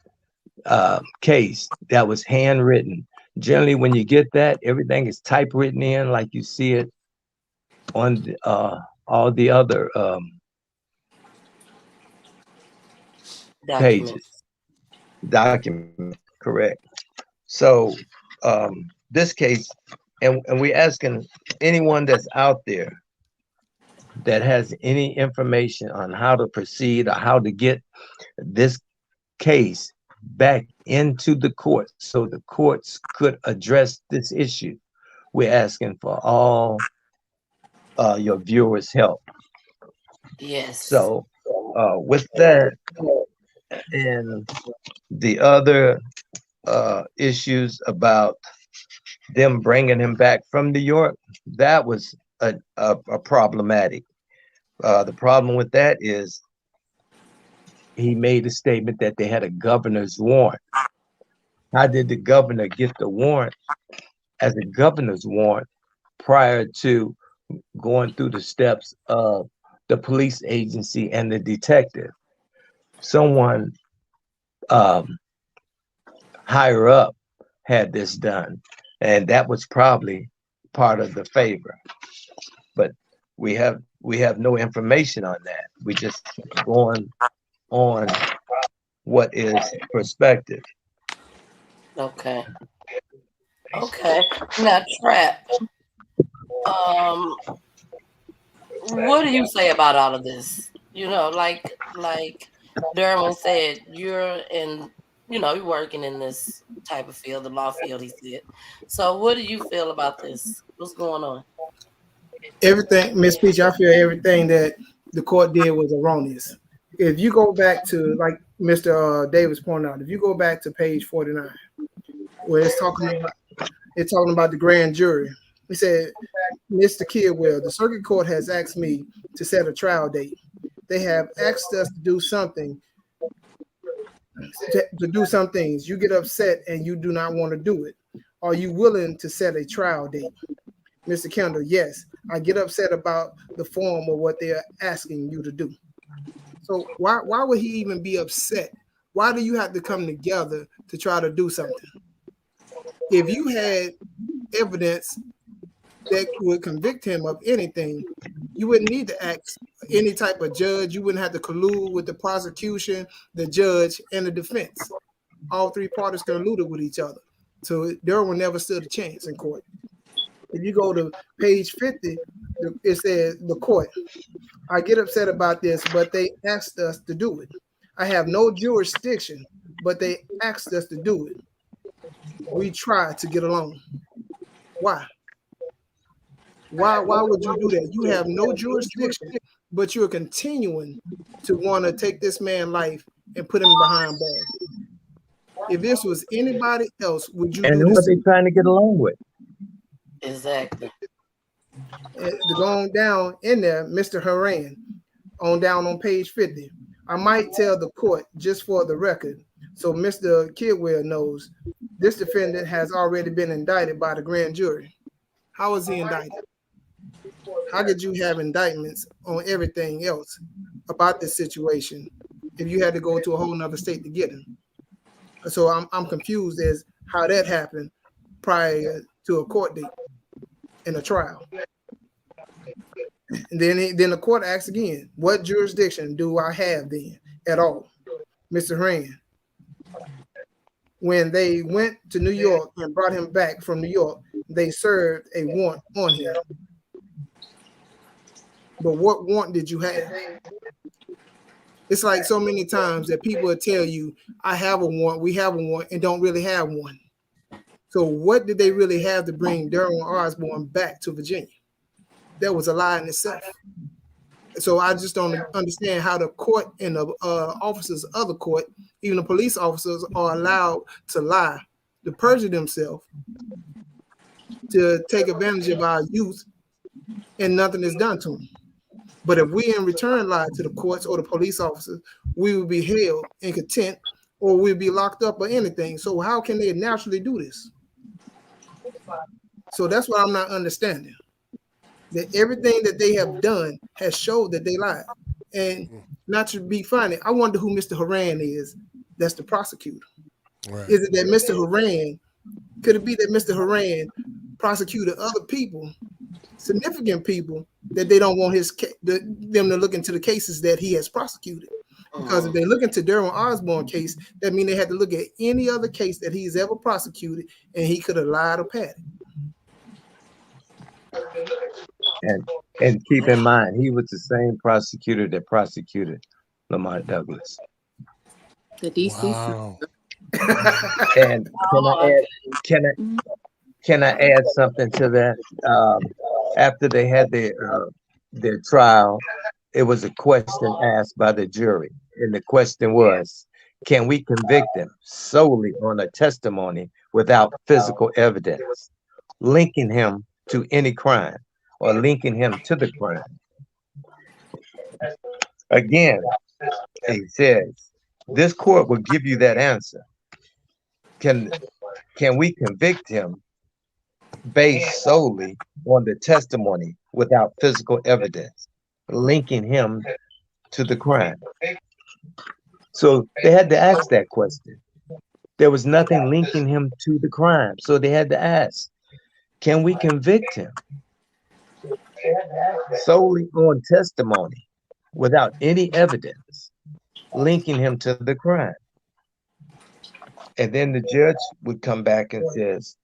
case. That was handwritten. Generally, when you get that, everything is typewritten in like you see it on all the other pages. Document, correct. So this case, and we're asking anyone that's out there that has any information on how to proceed or how to get this case back into the courts so the courts could address this issue. We're asking for all your viewers' help. Yes. So with that and the other issues about them bringing him back from New York, that was a problematic. The problem with that is he made a statement that they had a governor's warrant. How did the governor get the warrant as a governor's warrant prior to going through the steps of the police agency and the detective? Someone higher up had this done, and that was probably part of the favor. But we have no information on that. We just going on what is perspective. Okay. Now, Trap. What do you say about all of this? You know, like Derwin said, you're working in this type of field, the law field, he said. So what do you feel about this? What's going on? Everything, Miss Peach, I feel everything that the court did was erroneous. If you go back to, like Mr. Davis pointed out, if you go back to page 49, where it's talking about the grand jury, he said Mr. Kidwell, the circuit court has asked me to set a trial date. They have asked us to do something, to do some things. You get upset and you do not want to do it. Are you willing to set a trial date? Mr. Kendall, yes. I get upset about the form of what they're asking you to do. So why would he even be upset? Why do you have to come together to try to do something? If you had evidence that would convict him of anything, you wouldn't need to ask any type of judge. You wouldn't have to collude with the prosecution, the judge, and the defense. All three parties colluded with each other. So Derwin never stood a chance in court. If you go to page 50, it says the court. I get upset about this, but they asked us to do it. I have no jurisdiction, but they asked us to do it. We tried to get along. Why? Why would you do that? You have no jurisdiction, but you're continuing to want to take this man's life and put him behind bars. If this was anybody else, would you And do who this? are they trying to get along with? Exactly. Going down in there, Mr. Haran, on down on page 50. I might tell the court, just for the record, so Mr. Kidwell knows, this defendant has already been indicted by the grand jury. How is he indicted? How could you have indictments on everything else about this situation if you had to go to a whole nother state to get him? So I'm confused as how that happened prior to a court date in a trial. And then the court asks again, what jurisdiction do I have then at all? Mr. Haran, when they went to New York and brought him back from New York, they served a warrant on him. But what warrant did you have? It's like so many times that people will tell you, I have a warrant, we have a warrant, and don't really have one. So what did they really have to bring Derwin Osbourne back to Virginia? That was a lie in itself. So I just don't understand how the court and the officers of the court, even the police officers, are allowed to lie, to perjure themselves, to take advantage of our youth, and nothing is done to them. But if we in return lie to the courts or the police officers, we will be held in contempt or we'll be locked up or anything. So how can they naturally do this? So that's what I'm not understanding. That everything that they have done has showed that they lied. And not to be funny, I wonder who Mr. Haran is. That's the prosecutor. Right. Is it that Mr. Haran, could it be that Mr. Haran prosecuted other people, significant people, that they don't want them to look into the cases that he has prosecuted? Because if they look into Derwin Osbourne case, that means they had to look at any other case that he's ever prosecuted, and he could have lied or padded. And keep in mind, he was the same prosecutor that prosecuted Lamont Douglas. The DC. Wow. And can I add something to that? After they had their trial, it was a question asked by the jury, and the question was, can we convict him solely on a testimony without physical evidence, linking him to any crime or linking him to the crime? Again, he says, this court will give you that answer. Can we convict him based solely on the testimony without physical evidence, linking him to the crime? So they had to ask that question. There was nothing linking him to the crime. So they had to ask, can we convict him solely on testimony without any evidence linking him to the crime? And then the judge would come back and says,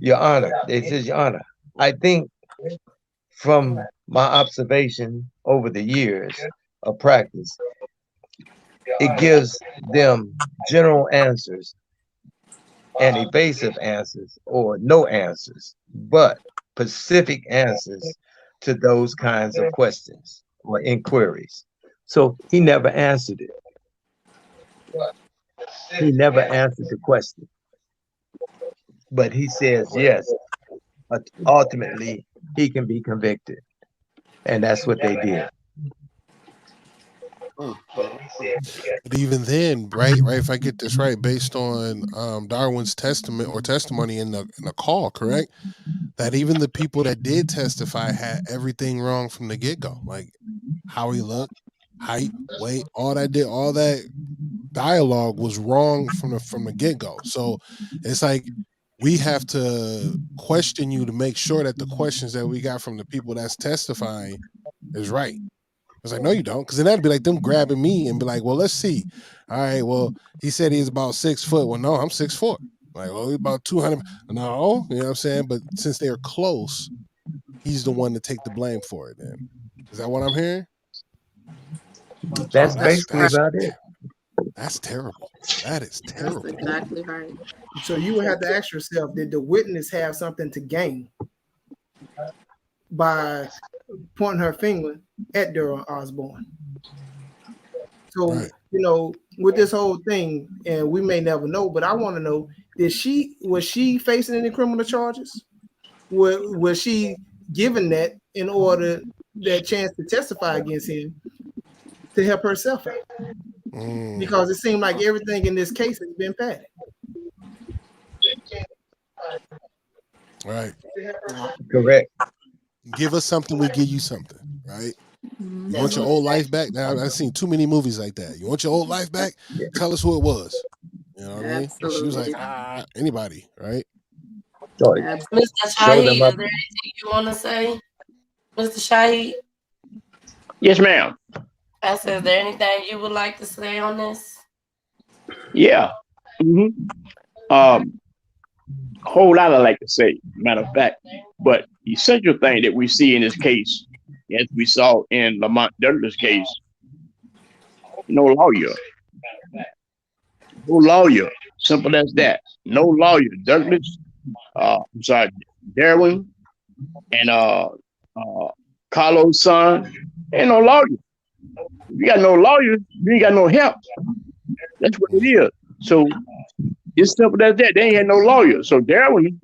Your Honor, it says, Your Honor, I think from my observation over the years of practice, it gives them general answers and evasive answers or no answers, but specific answers to those kinds of questions or inquiries. So he never answered it. He never answered the question. But he says, yes, ultimately, he can be convicted. And that's what they did. But even then, right, if I get this right, based on Darwin's testimony in the call, correct, that even the people that did testify had everything wrong from the get-go, like how he looked, height, weight, all that dialogue was wrong from the get-go. So it's like we have to question you to make sure that the questions that we got from the people that's testifying is right. I was like, no, you don't, because then that'd be like them grabbing me and be like, well, let's see. All right, well, he said he's about 6 foot. Well, no, I'm 6'4". Like, well, he's about 200. No, you know what I'm saying? But since they're close, he's the one to take the blame for it. Then is that what I'm hearing? That's basically about it. That's terrible. That is terrible. That's exactly right. So you would have to ask yourself, did the witness have something to gain by pointing her finger at Derwin Osbourne? So, Right. you know, with this whole thing, and we may never know, but I want to know, was she facing any criminal charges? Was she given that in order that chance to testify against him to help herself out? Because it seemed like everything in this case has been padded. Right. Correct. Give us something, we give you something, right? You want your old life back? Now I've seen too many movies like that. You want your old life back? Tell us who it was. You know what I mean? She was like, anybody, right? Mr. Shahid, is there anything you want to say, Mr. Shahid? Yes, ma'am. I said, is there anything you would like to say on this? Yeah. Whole lot I like to say, matter of fact. But the essential thing that we see in this case, as we saw in Lamont Douglas' case, no lawyer. No lawyer. Simple as that. No lawyer. Douglas, Derwin, and Carlos' son, ain't no lawyer. If you got no lawyer, you ain't got no help. That's what it is. So it's simple as that. They ain't had no lawyer. So Derwin,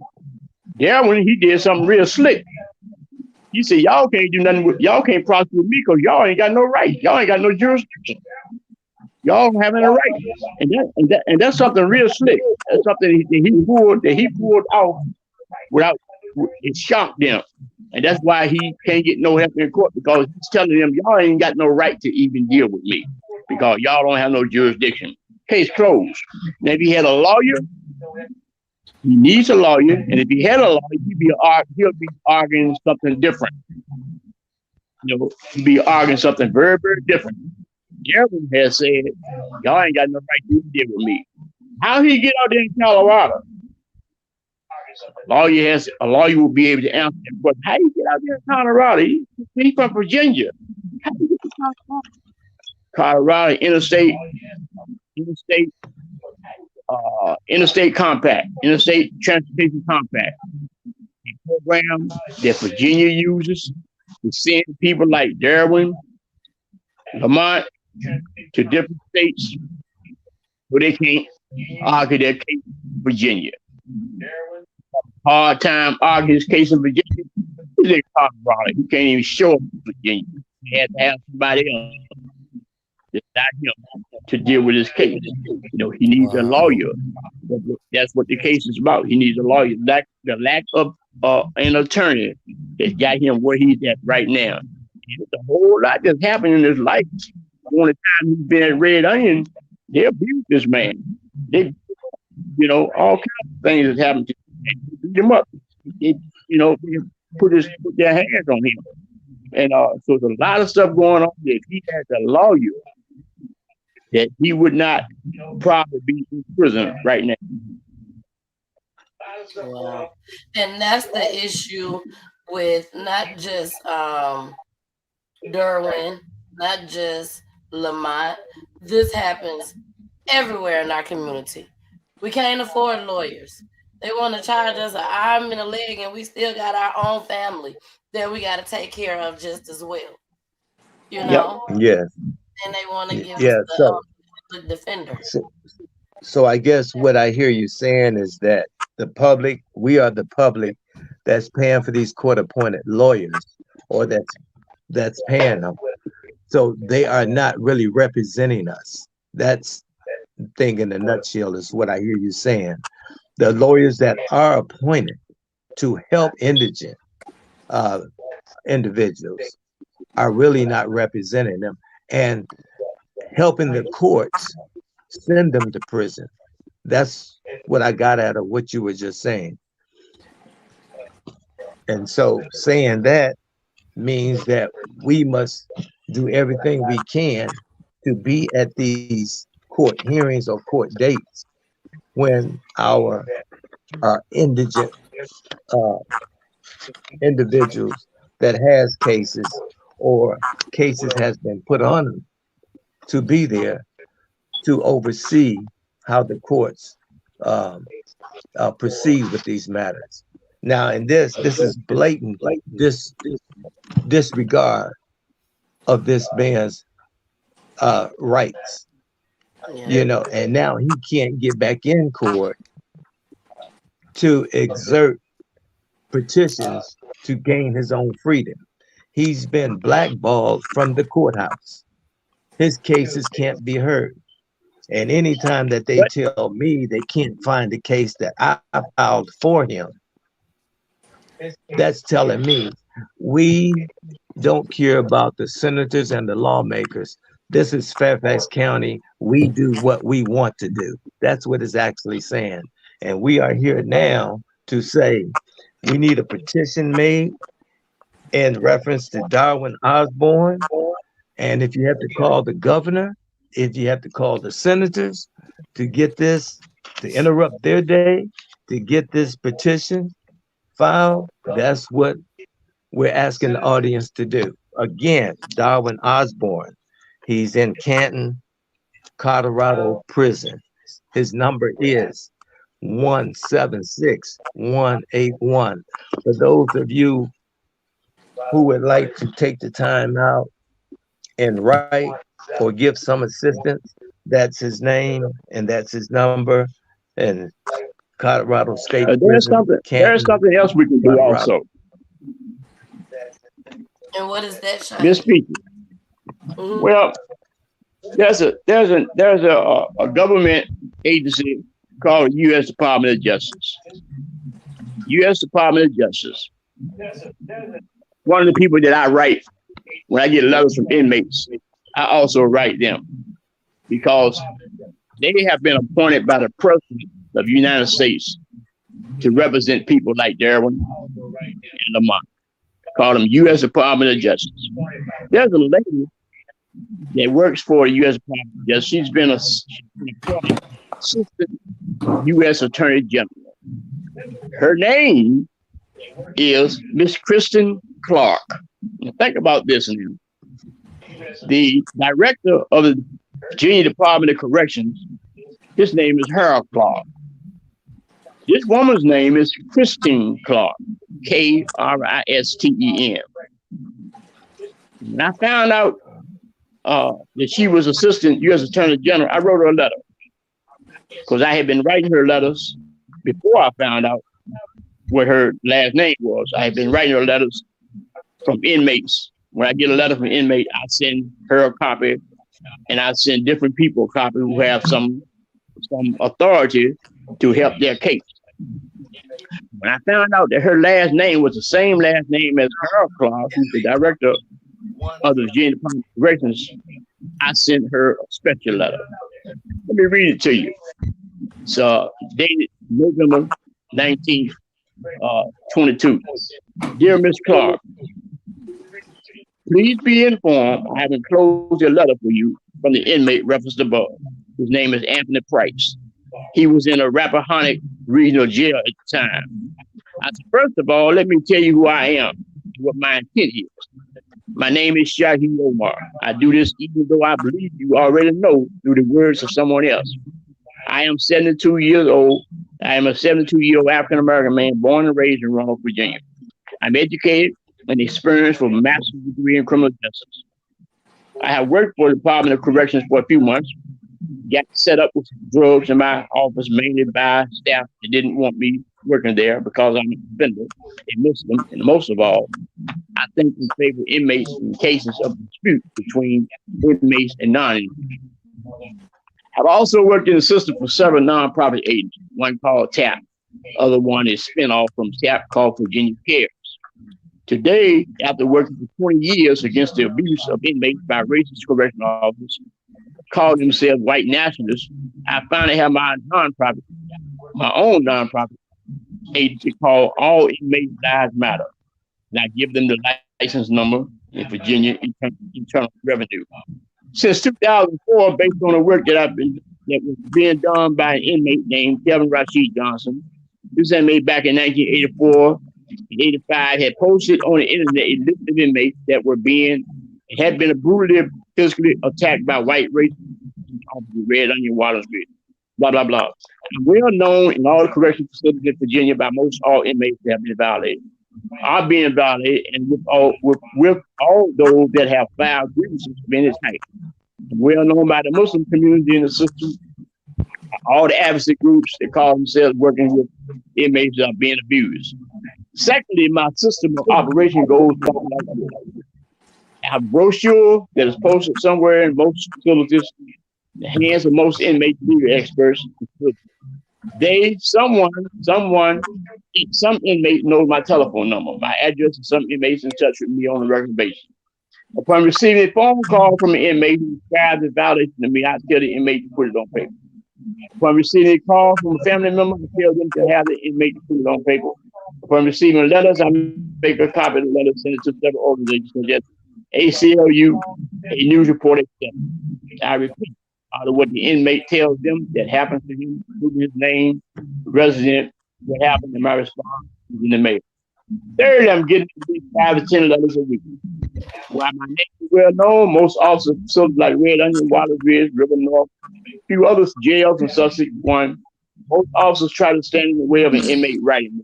he did something real slick. He said, y'all can't do nothing y'all can't prosecute me because y'all ain't got no right. Y'all ain't got no jurisdiction. Y'all don't have any right. And that's something real slick. That's something he pulled out without it shocked them. And that's why he can't get no help in court, because he's telling them, y'all ain't got no right to even deal with me because y'all don't have no jurisdiction. Case closed. Now, if he had a lawyer, he needs a lawyer. And if he had a lawyer, he'll be arguing something different. You know, he'll be arguing something very, very different. Derwin has said, y'all ain't got no right to deal with me. How he get out there in Colorado? A lawyer will be able to answer him. But how do you get out there in Colorado? He's from Virginia. How do you get to Colorado? Interstate compact, interstate transportation compact. A program that Virginia uses to send people like Derwin, Lamont to different states where they can't argue their case in Virginia. Hard time arguing his case in Virginia. He's in Colorado. He can't even show up in Virginia. He had to have somebody else that's not him to deal with his case. You know, he needs a lawyer. That's what the case is about. He needs a lawyer. The lack of an attorney that got him where he's at right now. There's a whole lot that's happened in his life. On the time he's been at Red Onion, they abused this man. They, you know, all kinds of things that happened to him. They beat him up. They, you know, they put their hands on him. And so there's a lot of stuff going on. If he had a lawyer, that he would not probably be in prison right now. Yeah. And that's the issue with not just Derwin, not just Lamont. This happens everywhere in our community. We can't afford lawyers. They want to charge us an arm and a leg, and we still got our own family that we got to take care of just as well. You know? Yep. Yes. And they want to give us the defender. So I guess what I hear you saying is that the public, we are the public, that's paying for these court-appointed lawyers, or that's paying them. So they are not really representing us. That's the thing in a nutshell is what I hear you saying. The lawyers that are appointed to help indigent individuals are really not representing them and helping the courts send them to prison. That's what I got out of what you were just saying. And so saying that means that we must do everything we can to be at these court hearings or court dates when our indigent uh, individuals that has cases or cases has been put on them to be there to oversee how the courts um, proceed with these matters. Now, in this is blatant disregard of this man's rights, you know, and now he can't get back in court to exert petitions to gain his own freedom. He's been blackballed from the courthouse. His cases can't be heard. And anytime that they tell me they can't find the case that I filed for him, that's telling me we don't care about the senators and the lawmakers. This is Fairfax County. We do what we want to do. That's what it's actually saying. And we are here now to say we need a petition made in reference to Derwin Osbourne. And if you have to call the governor, if you have to call the senators to get this, to interrupt their day, to get this petition filed, that's what we're asking the audience to do. Again, Derwin Osbourne, he's in Canton, Colorado prison. His number is 176181. For those of you who would like to take the time out and write or give some assistance, that's his name and that's his number. And Colorado State Prison. There's something else we can do also. And what is that, Sean? Miss Speaker. Well, there's a government agency called U.S. Department of Justice. U.S. Department of Justice. One of the people that I write when I get letters from inmates, I also write them because they have been appointed by the President of the United States to represent people like Derwin and Lamont. Call them U.S. Department of Justice. There's a lady that works for the U.S. Department of Justice. She's been assistant U.S. Attorney General. Her name is Miss Kristen Clark. Now think about this now. The director of the Virginia Department of Corrections, his name is Harold Clark. This woman's name is Christine Clark, Kristen. When I found out that she was assistant U.S. Attorney General, I wrote her a letter because I had been writing her letters before I found out what her last name was. I had been writing her letters from inmates. When I get a letter from an inmate, I send her a copy, and I send different people a copy who have some authority to help their case. When I found out that her last name was the same last name as Harold Clark, who's the director of the Virginia Department of Corrections, I sent her a special letter. Let me read it to you. It's dated November 19th, 22. Dear Miss Clark, please be informed I have enclosed a letter for you from the inmate referenced above. His name is Anthony Price. He was in a Rappahannock Regional Jail at the time. First of all, let me tell you who I am, what my intent is. My name is Shaheed Omar. I do this even though I believe you already know through the words of someone else. I am 72 years old. I am a 72-year-old African-American man born and raised in Roanoke, Virginia. I'm educated and experienced with a master's degree in criminal justice. I have worked for the Department of Corrections for a few months, got set up with drugs in my office, mainly by staff that didn't want me working there because I'm a defender, a Muslim, and most of all, I think in favor of inmates in cases of dispute between inmates and non-inmates. I've also worked in the system for several nonprofit agencies, one called TAP, other one is spinoff from TAP called Virginia Cares. Today, after working for 20 years against the abuse of inmates by racist correctional officers, call themselves white nationalists, I finally have my own nonprofit agency called All Inmates Lives Matter. And I give them the license number in Virginia Internal Revenue. Since 2004, based on the work that was being done by an inmate named Kevin Rashid Johnson, this inmate back in 1984 and 85 had posted on the internet a list of inmates that had been brutally physically attacked by white racists, Red Onion, Water Street, blah, blah, blah. I'm well known in all the correctional facilities in Virginia by most all inmates that have been violated, are being violated, and with all those that have filed grievances of any type. I'm well known by the Muslim community in the system, all the advocacy groups that call themselves working with inmates that are being abused. Secondly, my system of operation goes like this. I have a brochure that is posted somewhere in most facilities, in the hands of most inmate legal experts. Some inmate knows my telephone number, my address, and some inmates in touch with me on a regular basis. Upon receiving a phone call from an inmate who describes the violation to me, I tell the inmate to put it on paper. Upon receiving a call from a family member, I tell them to have the inmate to put it on paper. Upon receiving letters, I make a copy of the letter, send it to several organizations such as ACLU, a news report, etc. I repeat, out of what the inmate tells them that happens to him, including his name, resident, what happened, and my response is in the mail. Third, I'm getting at least 5 to 10 letters a week. While my name is well known, most officers, facilities like Red Onion, Water Ridge, River North, a few other jails in Sussex, one, most officers try to stand in the way of an inmate writing.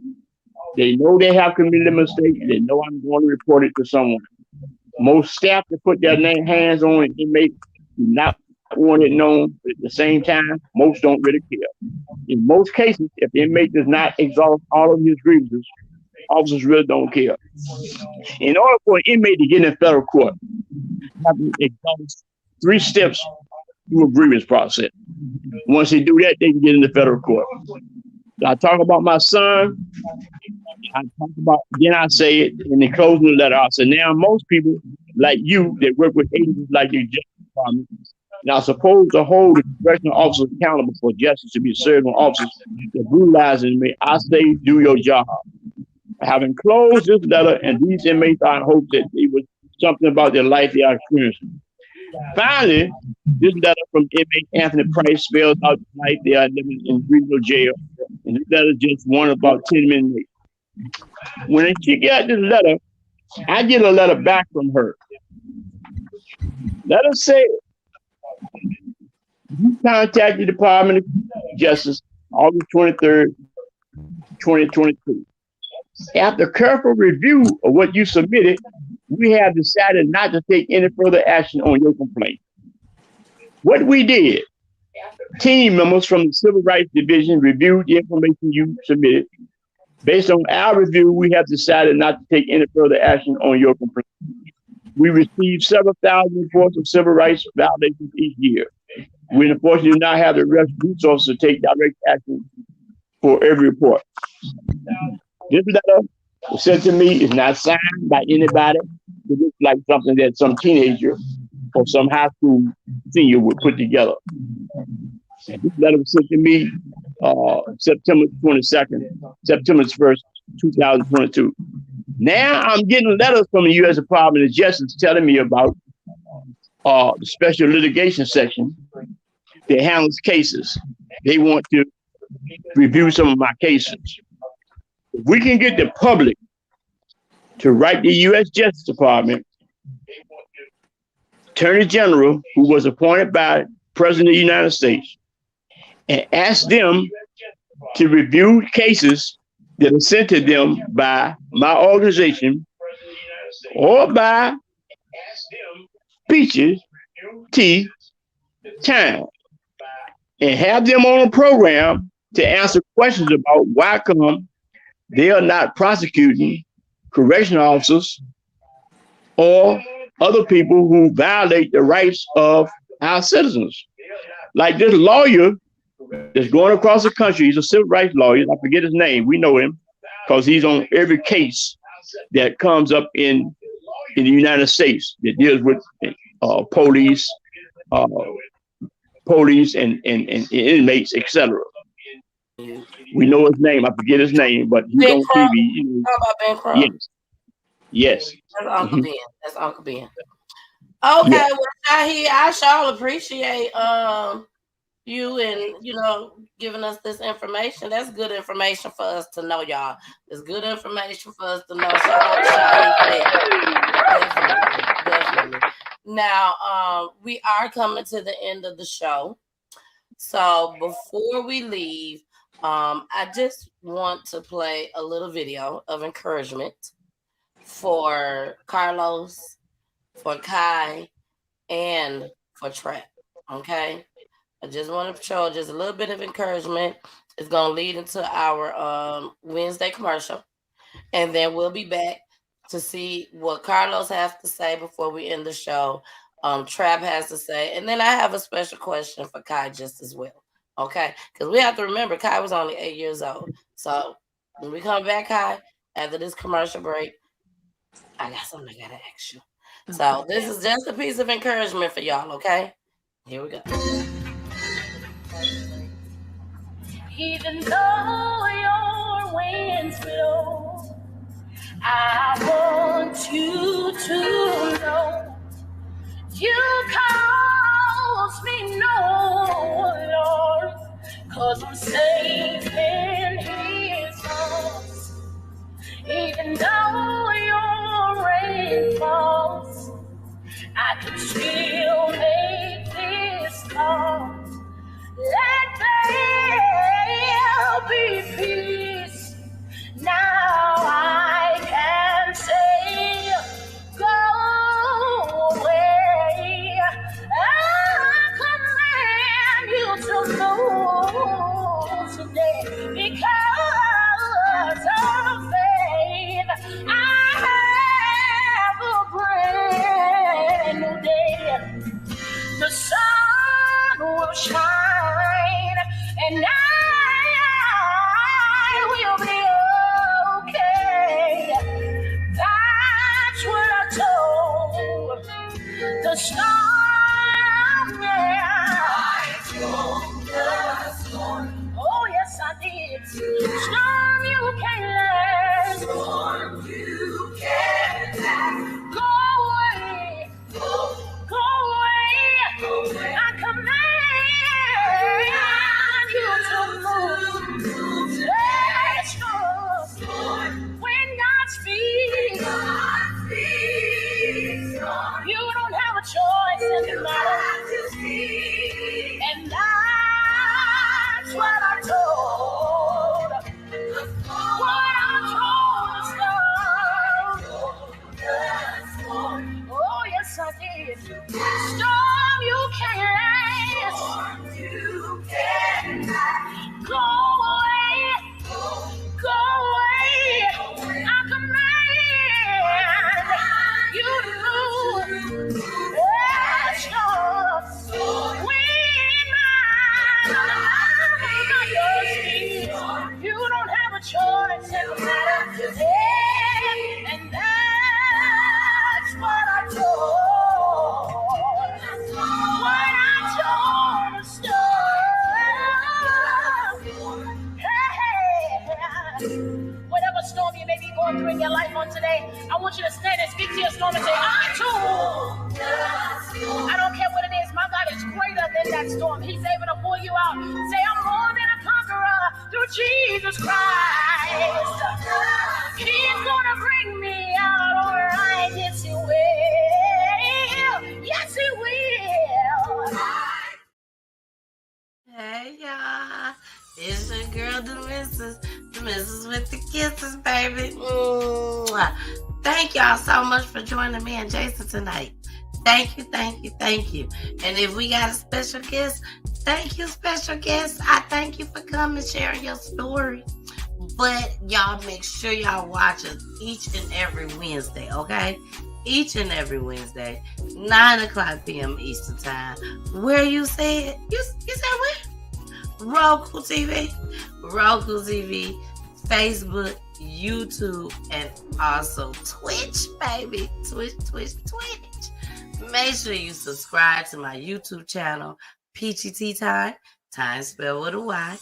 They know they have committed a mistake, and they know I'm going to report it to someone. Most staff that put their hands on an inmate do not want it known, but at the same time, most don't really care. In most cases, if the inmate does not exhaust all of his grievances, officers really don't care. In order for an inmate to get in federal court, you have to exhaust 3 steps through a grievance process. Once they do that, they can get into federal court. I talk about my son. Then I say it in the closing of the letter. I say, now most people like you that work with agencies like the Justice Department, now supposed to hold the congressional officers accountable for justice to be served on officers that brutalizing me. I say, do your job. Having closed this letter, and these inmates are in hopes that it was something about their life they are experiencing. Finally, this letter from inmate Anthony Price spells out the life they are living in Greenville jail. And this letter is just one of about 10 inmates. When she got this letter, I get a letter back from her. Let us say, you contact the Department of Justice August 23rd, 2022. After careful review of what you submitted, we have decided not to take any further action on your complaint. What we did, team members from the Civil Rights Division reviewed the information you submitted. Based on our review, we have decided not to take any further action on your complaint. We received several thousand reports of civil rights violations each year. We unfortunately do not have the resources to take direct action for every report. This letter was sent to me. Is not signed by anybody. It looks like something that some teenager or some high school senior would put together. And this letter was sent to me September 1st, 2022. Now I'm getting letters from the U.S. Department of Justice telling me about the special litigation section that handles cases. They want to review some of my cases. If we can get the public to write the U.S. Justice Department, Attorney General, who was appointed by President of the United States, and ask them to review cases that are sent to them by my organization or by Peaches Tea Time, and have them on a program to answer questions about why come they are not prosecuting correctional officers or other people who violate the rights of our citizens. Like this lawyer that's going across the country, he's a civil rights lawyer. I forget his name. We know him because he's on every case that comes up in the United States that deals with police and inmates, etc. We know his name. I forget his name, but he's on TV. You know. How about Ben Crow? Yes. That's Uncle Ben. That's Uncle Ben. Okay, yeah. Well, I sure appreciate you and giving us this information. That's good information for us to know, y'all. It's good information for us to know. Definitely. Now, we are coming to the end of the show. So before we leave, I just want to play a little video of encouragement for Carlos, for Kai, and for Trap. Okay? I just want to show just a little bit of encouragement. It's going to lead into our Wednesday commercial. And then we'll be back to see what Carlos has to say before we end the show. Trap has to say. And then I have a special question for Kai just as well. Okay? Because we have to remember Kai was only 8 years old. So when we come back, Kai, after this commercial break, I got something I got to ask you. So this is just a piece of encouragement for y'all, okay? Here we go. Even though your winds blow, I want you to know you cause me no Lord, 'cause I'm safe in His arms. Even though your rain falls, I can still make this call. Let there be peace. Now I can say, go away. I command you to move today because of faith. I have a brand new day. The sun will shine, and I will be okay. That's what I told the storm. I told the storm. Oh yes, I did. Storm, you can't last. Storm, you can't last. Go away. Go away. I command you to move. Let's go. When God speaks, you don't have a choice in the matter. And that's what I told. What I told the storm. Oh yes, I did. Storm, you can't last. Storm, you can't last. Go away. Go away. I command you to move. Let's go. When you don't have a choice in the matter. Yeah. And that's what I told. What I told the storm. Hey, whatever storm you may be going through in your life on today, I want you to stand and speak to your storm and say, I too. I don't care what it is. My God is greater than that storm. He's able to pull you out. Say, I'm more than a conqueror through Jesus Christ. He's gonna bring me out all right. Yes, He will. Yes, He will. Hey, y'all. It's your girl, the missus with the kisses, baby. Mwah. Thank y'all so much for joining me and Jason tonight. Thank you. And if we got a special guest, Thank you, special guest. I thank you for coming, sharing your story. But y'all make sure y'all watch us each and every Wednesday, okay? Each and every Wednesday, 9 o'clock p.m. Eastern Time. Where you said? You said where? Roku TV, Facebook, YouTube, and also Twitch, baby. Twitch. Make sure you subscribe to my YouTube channel, Peachy Tea Time spelled with a Y.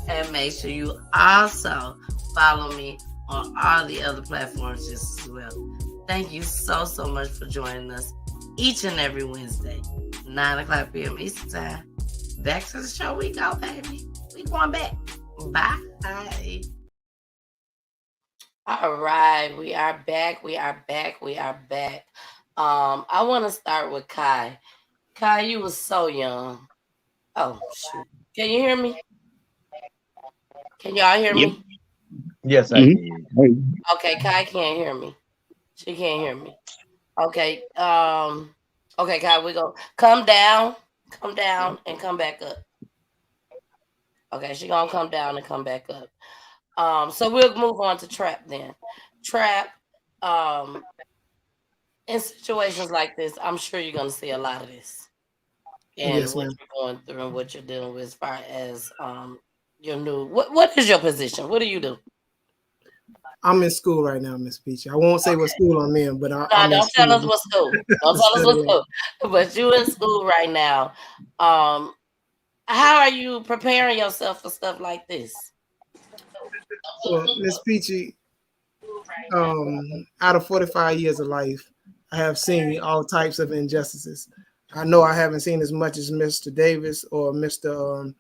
And make sure you also follow me on all the other platforms just as well. Thank you so much for joining us each and every Wednesday, 9 o'clock p.m. Eastern Time. Back to the show we go, baby. We going back. Bye. All right, we are back. I want to start with Kai. Kai, you was so young. Oh, shoot. Can you hear me? Can y'all hear me? Yes, I can. Okay, Kai can't hear me. She can't hear me. Okay. Okay, Kai, we go. Come down, and come back up. Okay, she gonna come down and come back up. So we'll move on to Trap then. Trap, in situations like this, I'm sure you're gonna see a lot of this. And Yes, what ma'am. you're going through and what you're dealing with as far as your new what is your position? What do you do? I'm in school right now, Miss Peachy. I won't say what school I'm in, but I'm in Don't school. tell us what school. Don't tell us what school. But you in school right now. How are you preparing yourself for stuff like this? Well, Miss Peachy, out of 45 years of life, I have seen all types of injustices. I know I haven't seen as much as Mr. Davis or Mr.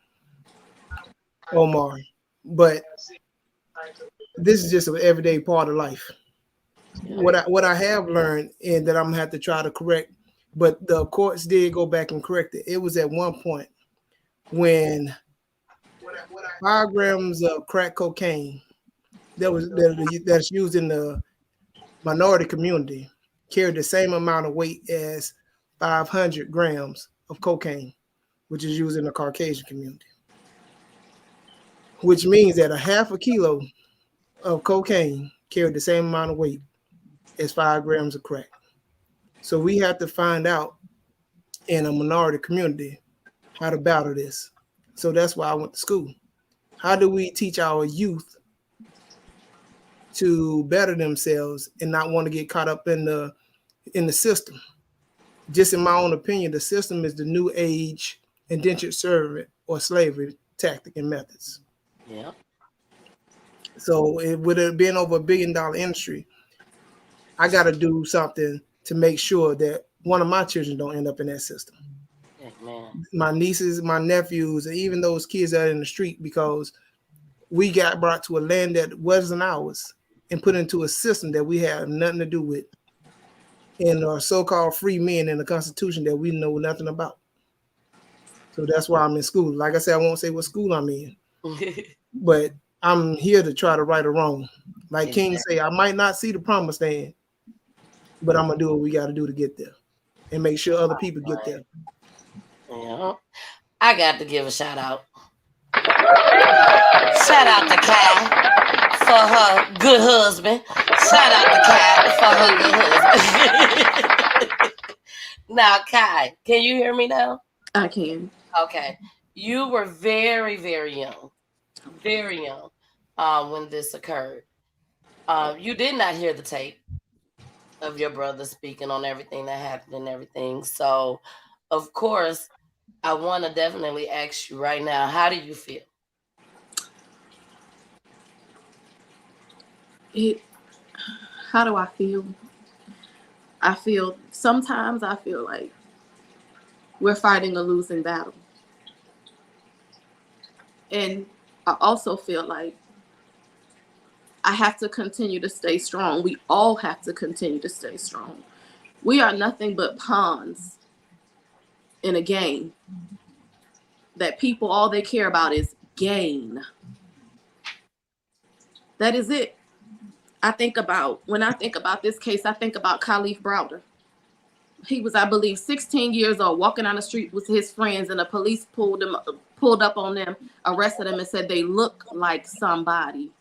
Omar, but this is just an everyday part of life. What I have learned and that I'm gonna have to try to correct, but the courts did go back and correct it. It was at one point when 5 grams of crack cocaine that's used in the minority community carried the same amount of weight as 500 grams of cocaine, which is used in the Caucasian community, which means that a half a kilo of cocaine carried the same amount of weight as 5 grams of crack. So we have to find out in a minority community how to battle this. So that's why I went to school. How do we teach our youth to better themselves and not want to get caught up in the system? Just in my own opinion, the system is the new age indentured servant or slavery tactic and methods. Yeah. So it would have been over $1 billion industry. I got to do something to make sure that one of my children don't end up in that system. Man. My nieces, my nephews, and even those kids that are in the street, because we got brought to a land that wasn't ours and put into a system that we have nothing to do with, and are so-called free men in the Constitution that we know nothing about. So that's why I'm in school. Like I said, I won't say what school I'm in, but I'm here to try to right a wrong. Like King say, I might not see the promised land, but I'm gonna do what we got to do to get there and make sure other people get there. Yeah. I got to give a shout out. Shout out to Kai for her good husband. Shout out to Kai for her good husband. Now, Kai, can you hear me now? I can. Okay. You were very, very young. Very young when this occurred. You did not hear the tape of your brother speaking on everything that happened and everything. So, of course, I want to definitely ask you right now, how do you feel? How do I feel? Sometimes I feel like we're fighting a losing battle. And I also feel like I have to continue to stay strong. We all have to continue to stay strong. We are nothing but pawns in a game that people, all they care about is gain. That is it. When I think about this case, I think about Khalif Browder. He was, I believe, 16 years old, walking down the street with his friends, and the police pulled up on them, arrested him, and said they look like somebody.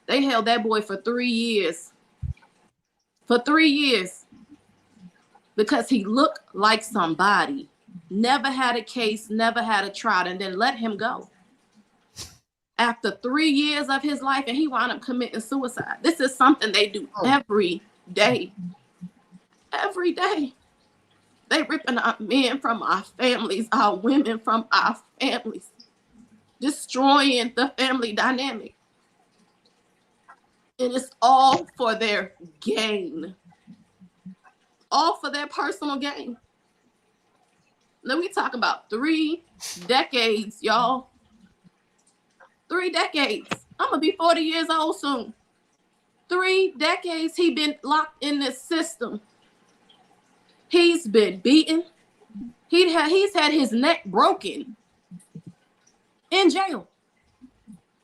They held that boy for 3 years. For 3 years. Because he looked like somebody. Never had a case, never had a trial, and then let him go. After 3 years of his life, and he wound up committing suicide. This is something they do every day. Every day. They ripping our men from our families, our women from our families. Destroying the family dynamic. And it's all for their gain. All for their personal gain. Now we talking about 3 decades, y'all. 3 decades. I'm going to be 40 years old soon. 3 decades he been locked in this system. He's been beaten. He's had his neck broken in jail.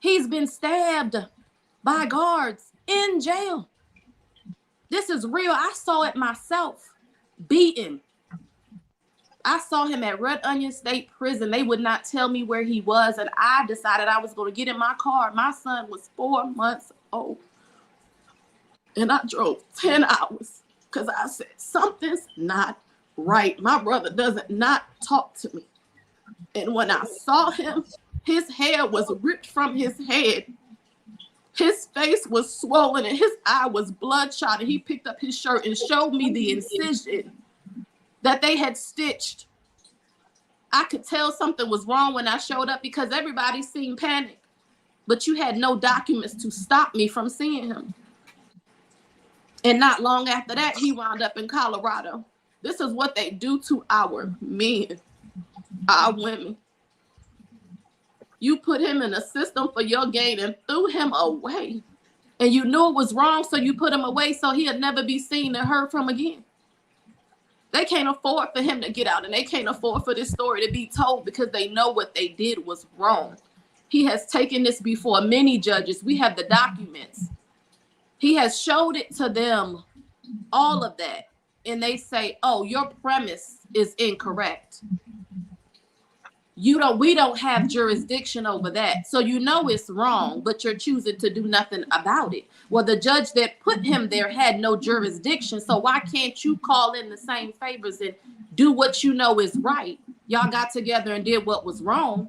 He's been stabbed by guards in jail. This is real. I saw it myself. Beaten. I saw him at Red Onion State Prison. They would not tell me where he was, and I decided I was going to get in my car. My son was 4 months old, and I drove 10 hours because I said, something's not right. My brother doesn't not talk to me. And when I saw him, his hair was ripped from his head. His face was swollen and his eye was bloodshot, and he picked up his shirt and showed me the incision that they had stitched. I could tell something was wrong when I showed up because everybody seemed panicked, but you had no documents to stop me from seeing him. And not long after that, he wound up in Colorado. This is what they do to our men, our women. You put him in a system for your gain and threw him away. And you knew it was wrong, so you put him away so he'll never be seen and heard from again. They can't afford for him to get out, and they can't afford for this story to be told because they know what they did was wrong. He has taken this before many judges. We have the documents. He has showed it to them, all of that. And they say, oh, your premise is incorrect. We don't have jurisdiction over that. So you know it's wrong, but you're choosing to do nothing about it. Well, the judge that put him there had no jurisdiction. So why can't you call in the same favors and do what you know is right? Y'all got together and did what was wrong.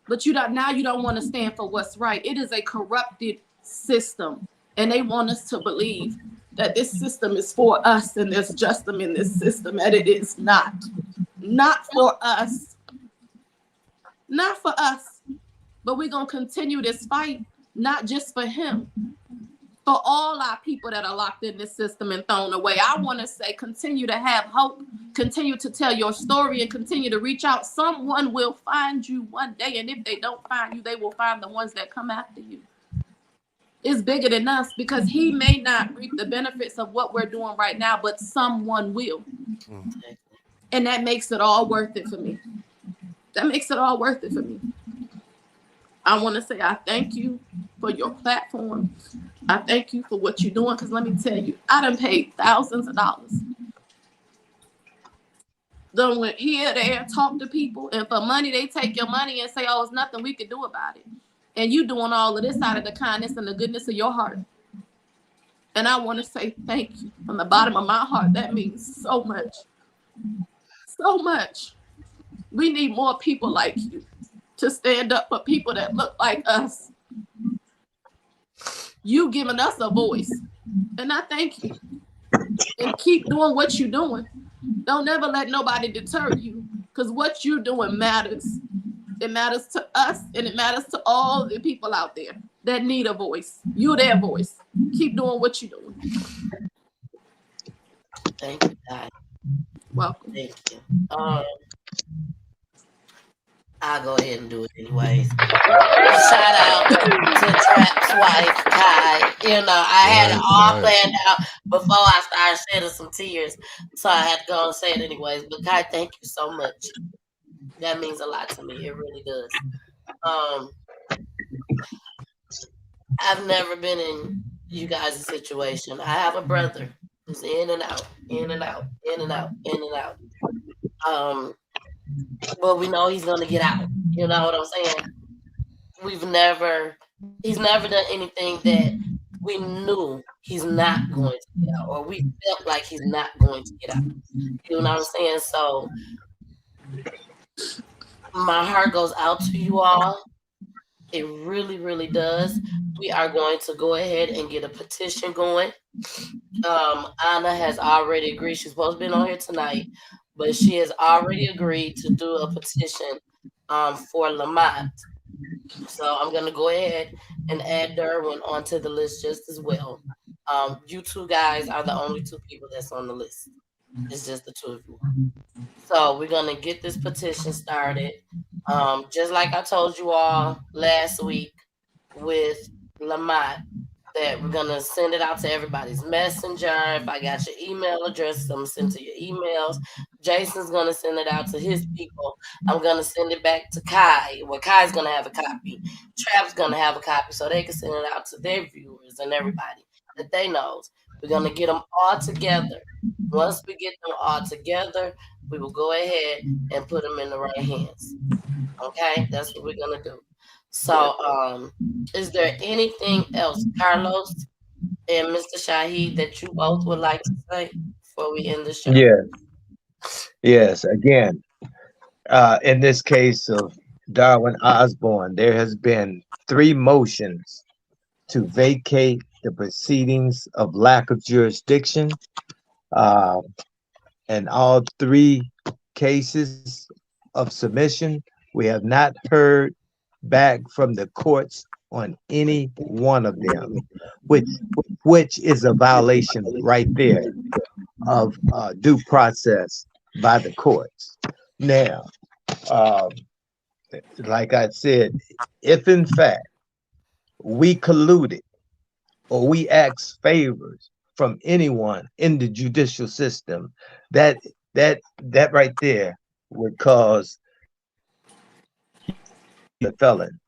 But you don't want to stand for what's right. It is a corrupted system. And they want us to believe that this system is for us and there's justice in this system, and it is not. Not for us. Not for us. But we're going to continue this fight, not just for him, for all our people that are locked in this system and thrown away. I want to say, continue to have hope, continue to tell your story, and continue to reach out. Someone will find you one day, and if they don't find you, they will find the ones that come after you. It's bigger than us because he may not reap the benefits of what we're doing right now, but someone will. And that makes it all worth it for me. That makes it all worth it for me. I want to say I thank you for your platform. I thank you for what you're doing, because let me tell you, I done paid thousands of dollars. Done went here, there, talk to people, and for money, they take your money and say, oh, it's nothing we can do about it. And you doing all of this out of the kindness and the goodness of your heart. And I want to say thank you from the bottom of my heart. That means so much. So much. We need more people like you to stand up for people that look like us. You giving us a voice. And I thank you. And keep doing what you're doing. Don't ever let nobody deter you, because what you're doing matters. It matters to us, and it matters to all the people out there that need a voice. You're their voice. Keep doing what you're doing. Thank you, God. Welcome. Thank you. I'll go ahead and do it anyways. Shout out to Trap's wife, Kai. You know, I had it all planned out before I started shedding some tears, so I had to go and say it anyways. But Kai, thank you so much. That means a lot to me. It really does. I've never been in you guys' situation. I have a brother who's in and out. in and out, in and out, in and out. But we know he's gonna get out. You know what I'm saying? He's never done anything that we knew he's not going to get out, or we felt like he's not going to get out. You know what I'm saying? So my heart goes out to you all. It really, really does. We are going to go ahead and get a petition going. Anna has already agreed. She's supposed to be on here tonight, but she has already agreed to do a petition for Lamont. So I'm gonna go ahead and add Derwin onto the list just as well. You two guys are the only two people that's on the list. It's just the two of you. So we're gonna get this petition started. Just like I told you all last week with Lamont, that we're gonna send it out to everybody's messenger. If I got your email address, I'm gonna send to your emails. Jason's gonna send it out to his people. I'm gonna send it back to Kai. Well, Kai's gonna have a copy. Trap's gonna have a copy, so they can send it out to their viewers and everybody that they knows. We're gonna get them all together. Once we get them all together, we will go ahead and put them in the right hands. Okay, that's what we're gonna do. So, is there anything else, Carlos and Mr. Shaheed, that you both would like to say before we end the show? Yes. Again, in this case of Derwin Osbourne, there has been 3 motions to vacate the proceedings of lack of jurisdiction, uh, and all 3 cases of submission, we have not heard back from the courts on any one of them, which is a violation right there of due process by the courts. Now, like I said, if in fact we colluded or we asked favors from anyone in the judicial system, that right there would cause a felon.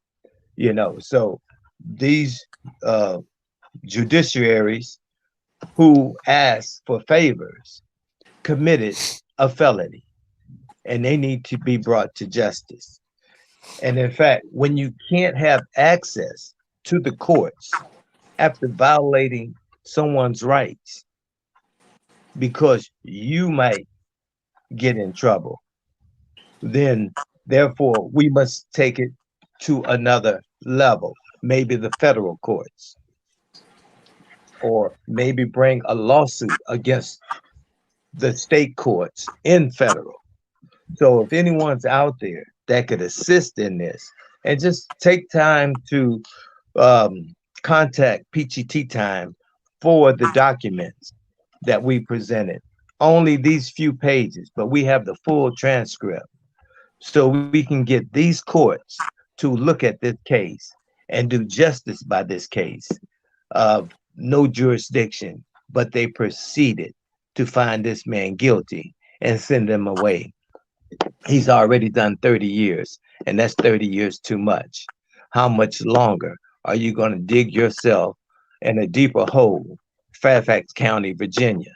So these judiciaries who asked for favors committed a felony, and they need to be brought to justice. And in fact, when you can't have access to the courts after violating someone's rights because you might get in trouble, then therefore we must take it to another level, maybe the federal courts, or maybe bring a lawsuit against the state courts in federal. So if anyone's out there that could assist in this, and just take time to contact PGT Time for the documents that we presented. Only these few pages, but we have the full transcript. So we can get these courts to look at this case and do justice by this case of no jurisdiction, but they proceeded to find this man guilty and send him away. He's already done 30 years, and that's 30 years too much. How much longer are you going to dig yourself in a deeper hole, Fairfax County, Virginia?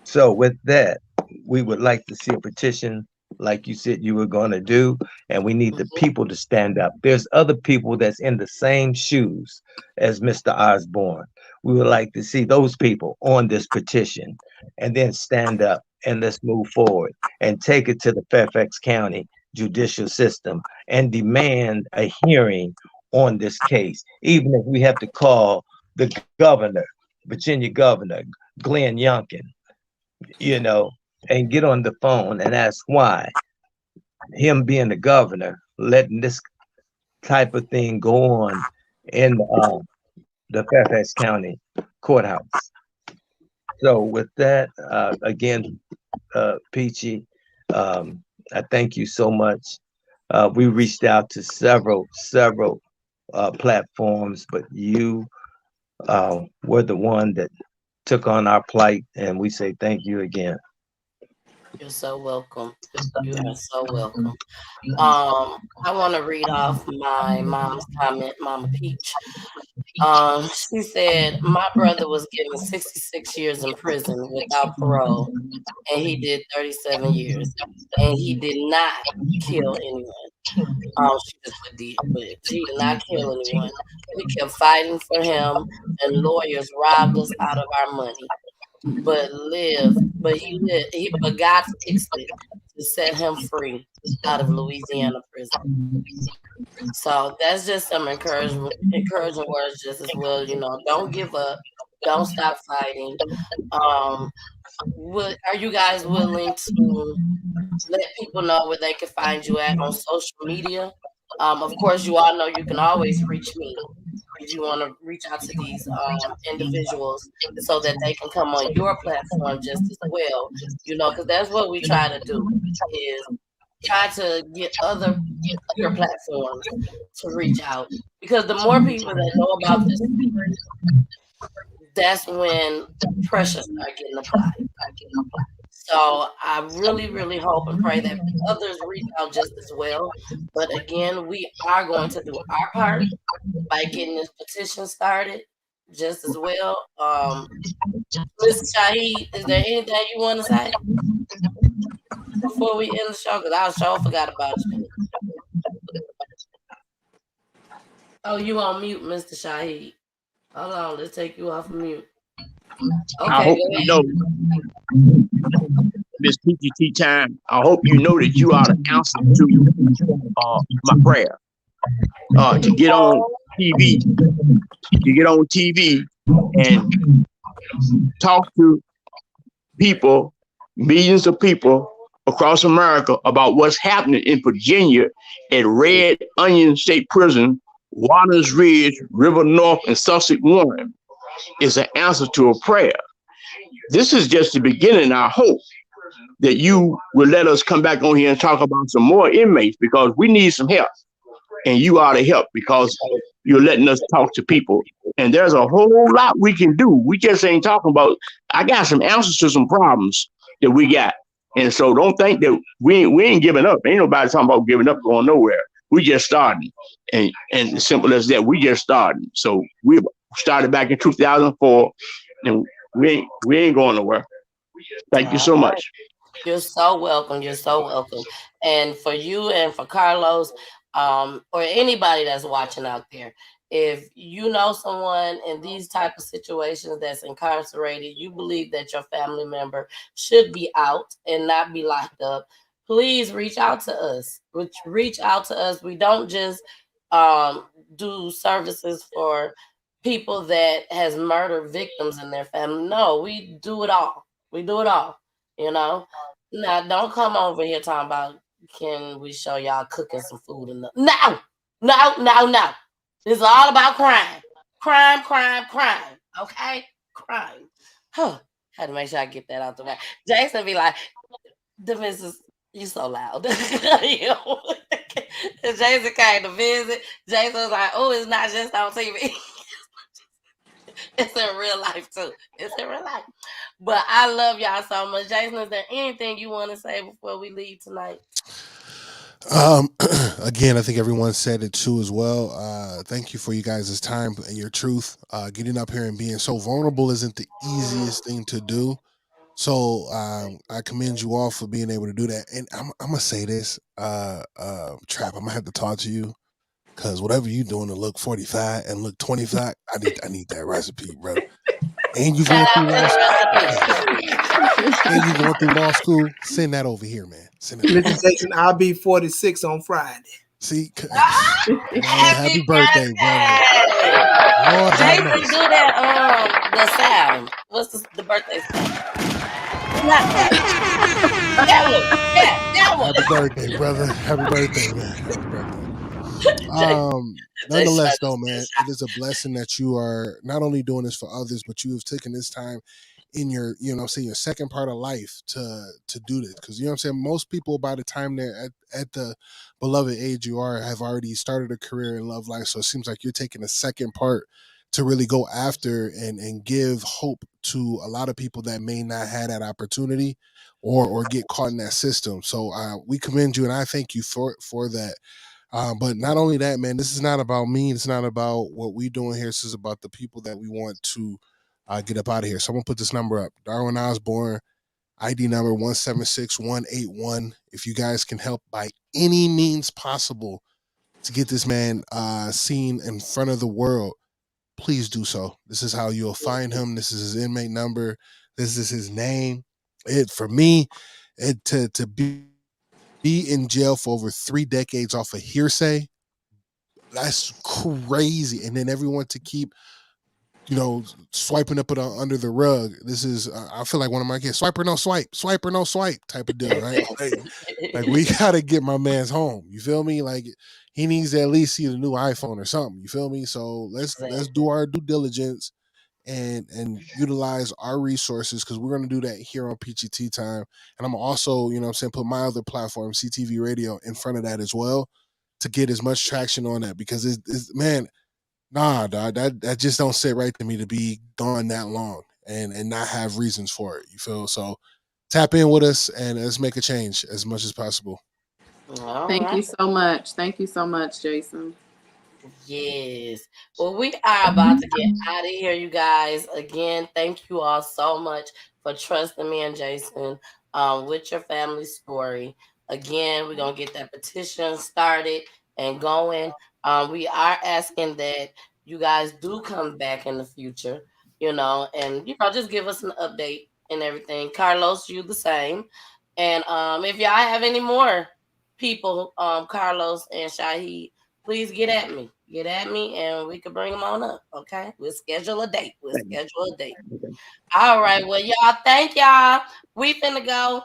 So with that, we would like to see a petition like you said you were going to do, and we need the people to stand up. There's other people that's in the same shoes as Mr. Osbourne. We would like to see those people on this petition and then stand up and let's move forward and take it to the Fairfax County judicial system and demand a hearing on this case, even if we have to call the governor, Virginia Governor Glenn Youngkin, and get on the phone and ask why him being the governor letting this type of thing go on in the Fairfax County courthouse. So with that, again, Peachy, I thank you so much. We reached out to several platforms, but you were the one that took on our plight, and we say thank you again. You're so welcome. You are so welcome. I want to read off my mom's comment, Mama Peach. She said, my brother was given 66 years in prison without parole, and he did 37 years, and he did not kill anyone. She just put did, but he did not kill anyone. We kept fighting for him, and lawyers robbed us out of our money. But but God fixed it to set him free out of Louisiana prison. So that's just some encouraging words just as well. Don't give up. Don't stop fighting. Are you guys willing to let people know where they can find you at on social media? Of course, you all know you can always reach me if you want to reach out to these individuals so that they can come on your platform just as well. Because that's what we try to do is try to get other your platforms to reach out. Because the more people that know about this, that's when pressure starts getting applied. So I really, really hope and pray that others reach out just as well. But again, we are going to do our part by getting this petition started just as well. Mr. Shaheed, is there anything you want to say before we end the show? Because I sure forgot about you. Oh, you on mute, Mr. Shaheed. Hold on, let's take you off of mute. Okay, I hope you know, Miss PGT time. I hope you know that you are the answer to my prayer. To get on TV, and talk to people, millions of people across America about what's happening in Virginia at Red Onion State Prison, Waters Ridge, River North, and Sussex Warren is an answer to a prayer. This is just the beginning. I hope that you will let us come back on here and talk about some more inmates, because we need some help. And you are the help, because you're letting us talk to people. And there's a whole lot we can do. We just ain't talking about, I got some answers to some problems that we got. And so don't think that we ain't giving up. Ain't nobody talking about giving up, going nowhere. We just starting. And as simple as that, we just starting. So we started back in 2004, and we ain't going nowhere. Thank you so much. You're so welcome. You're so welcome. And for you and for Carlos, or anybody that's watching out there, if you know someone in these type of situations that's incarcerated, you believe that your family member should be out and not be locked up, please reach out to us. Reach out to us. We don't just do services for people that has murdered victims in their family. No, we do it all. We do it all. Now don't come over here talking about, can we show y'all cooking some food in the no. It's all about crime. Crime. Okay? Crime. Had to make sure I get that out the way. Jason be like, the missus, you so loud. Jason came to visit. Jason was like, oh, it's not just on TV. It's in real life too. It's in real life. But I love y'all so much. Jason, is there anything you want to say before we leave tonight? Again, I think everyone said it too as well. Thank you for you guys' time and your truth. Getting up here and being so vulnerable isn't the easiest thing to do. So I commend you all for being able to do that. And I'm gonna say this, Trap, I'm gonna have to talk to you, because whatever you doing to look 45 and look 25, I need that recipe, bro. And you going through law school. And you going through law school. Send that over here, man. Send it. Mr. Jason, I'll be 46 on Friday. See, happy birthday, brother. Lord, Jason, do that the sound. What's the birthday sound? That one. Happy birthday, brother. Happy birthday, man. Happy birthday. Nonetheless, though, man, it is a blessing that you are not only doing this for others, but you have taken this time in your, your second part of life to do this. Because, most people, by the time they're at the beloved age you are, have already started a career in love life. So it seems like you're taking a second part to really go after and give hope to a lot of people that may not have that opportunity or get caught in that system. So we commend you, and I thank you for that. But not only that, man, this is not about me. It's not about what we doing here. This is about the people that we want to get up out of here. So I'm going to put this number up. Derwin Osbourne, ID number 176181. If you guys can help by any means possible to get this man seen in front of the world, please do so. This is how you'll find him. This is his inmate number. This is his name. For me, to be in jail for over 3 decades off of hearsay, that's crazy. And then everyone to keep, swiping up it under the rug. This is, I feel like one of my kids, swipe or no swipe type of deal, right? like we got to get my man's home. You feel me? Like he needs to at least see the new iPhone or something. You feel me? So let's do our due diligence and utilize our resources, because we're going to do that here on PGT Time. And I'm also, put my other platform, CTV Radio, in front of that as well to get as much traction on that, because it's man, nah, dog, that just don't sit right to me to be gone that long and not have reasons for it. You feel? So tap in with us and let's make a change as much as possible. Thank you so much. Thank you so much, Jason. Yes. Well, we are about to get out of here, you guys. Again, thank you all so much for trusting me and Jason with your family story. Again, we're going to get that petition started and going. We are asking that you guys do come back in the future, and, just give us an update and everything. Carlos, you the same. And if y'all have any more people, Carlos and Shahid, please get at me and we can bring them on up. Okay. We'll schedule a date. All right. Well, y'all, thank y'all. We finna go.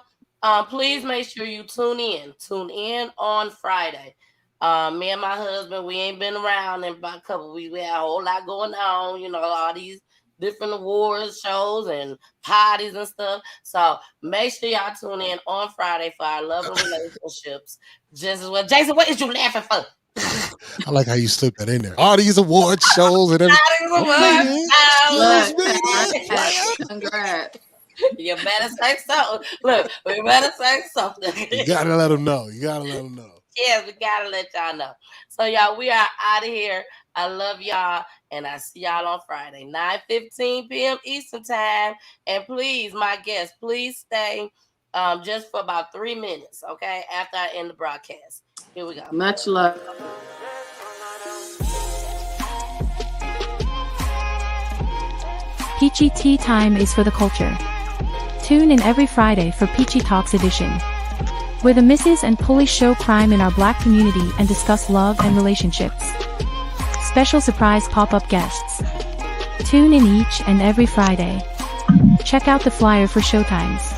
Please make sure you tune in on Friday. Me and my husband, we ain't been around in about a couple weeks. We had a whole lot going on, all these different awards shows and parties and stuff. So make sure y'all tune in on Friday for our love and relationships. Just as well. Jason, what is you laughing for? I like how you slipped that in there. All these award shows and everything. Congrats. You better say so. Look, we better say something. You gotta let them know. Yes, we gotta let y'all know. So y'all, we are out of here. I love y'all, and I see y'all on Friday, 9:15 p.m. Eastern Time. And please, my guests, please stay just for about 3 minutes, okay? After I end the broadcast. Here we go. Much love. Peachy Tea Time is for the culture. Tune in every Friday for Peachy Talks edition, where the misses and pulleys show crime in our Black community and discuss love and relationships. Special surprise pop-up guests. Tune in each and every Friday. Check out the flyer for showtimes.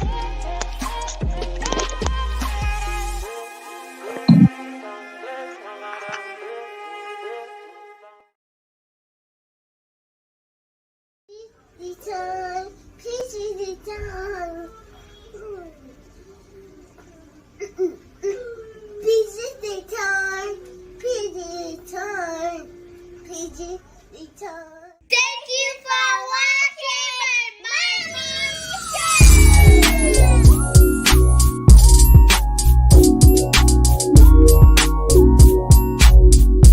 PG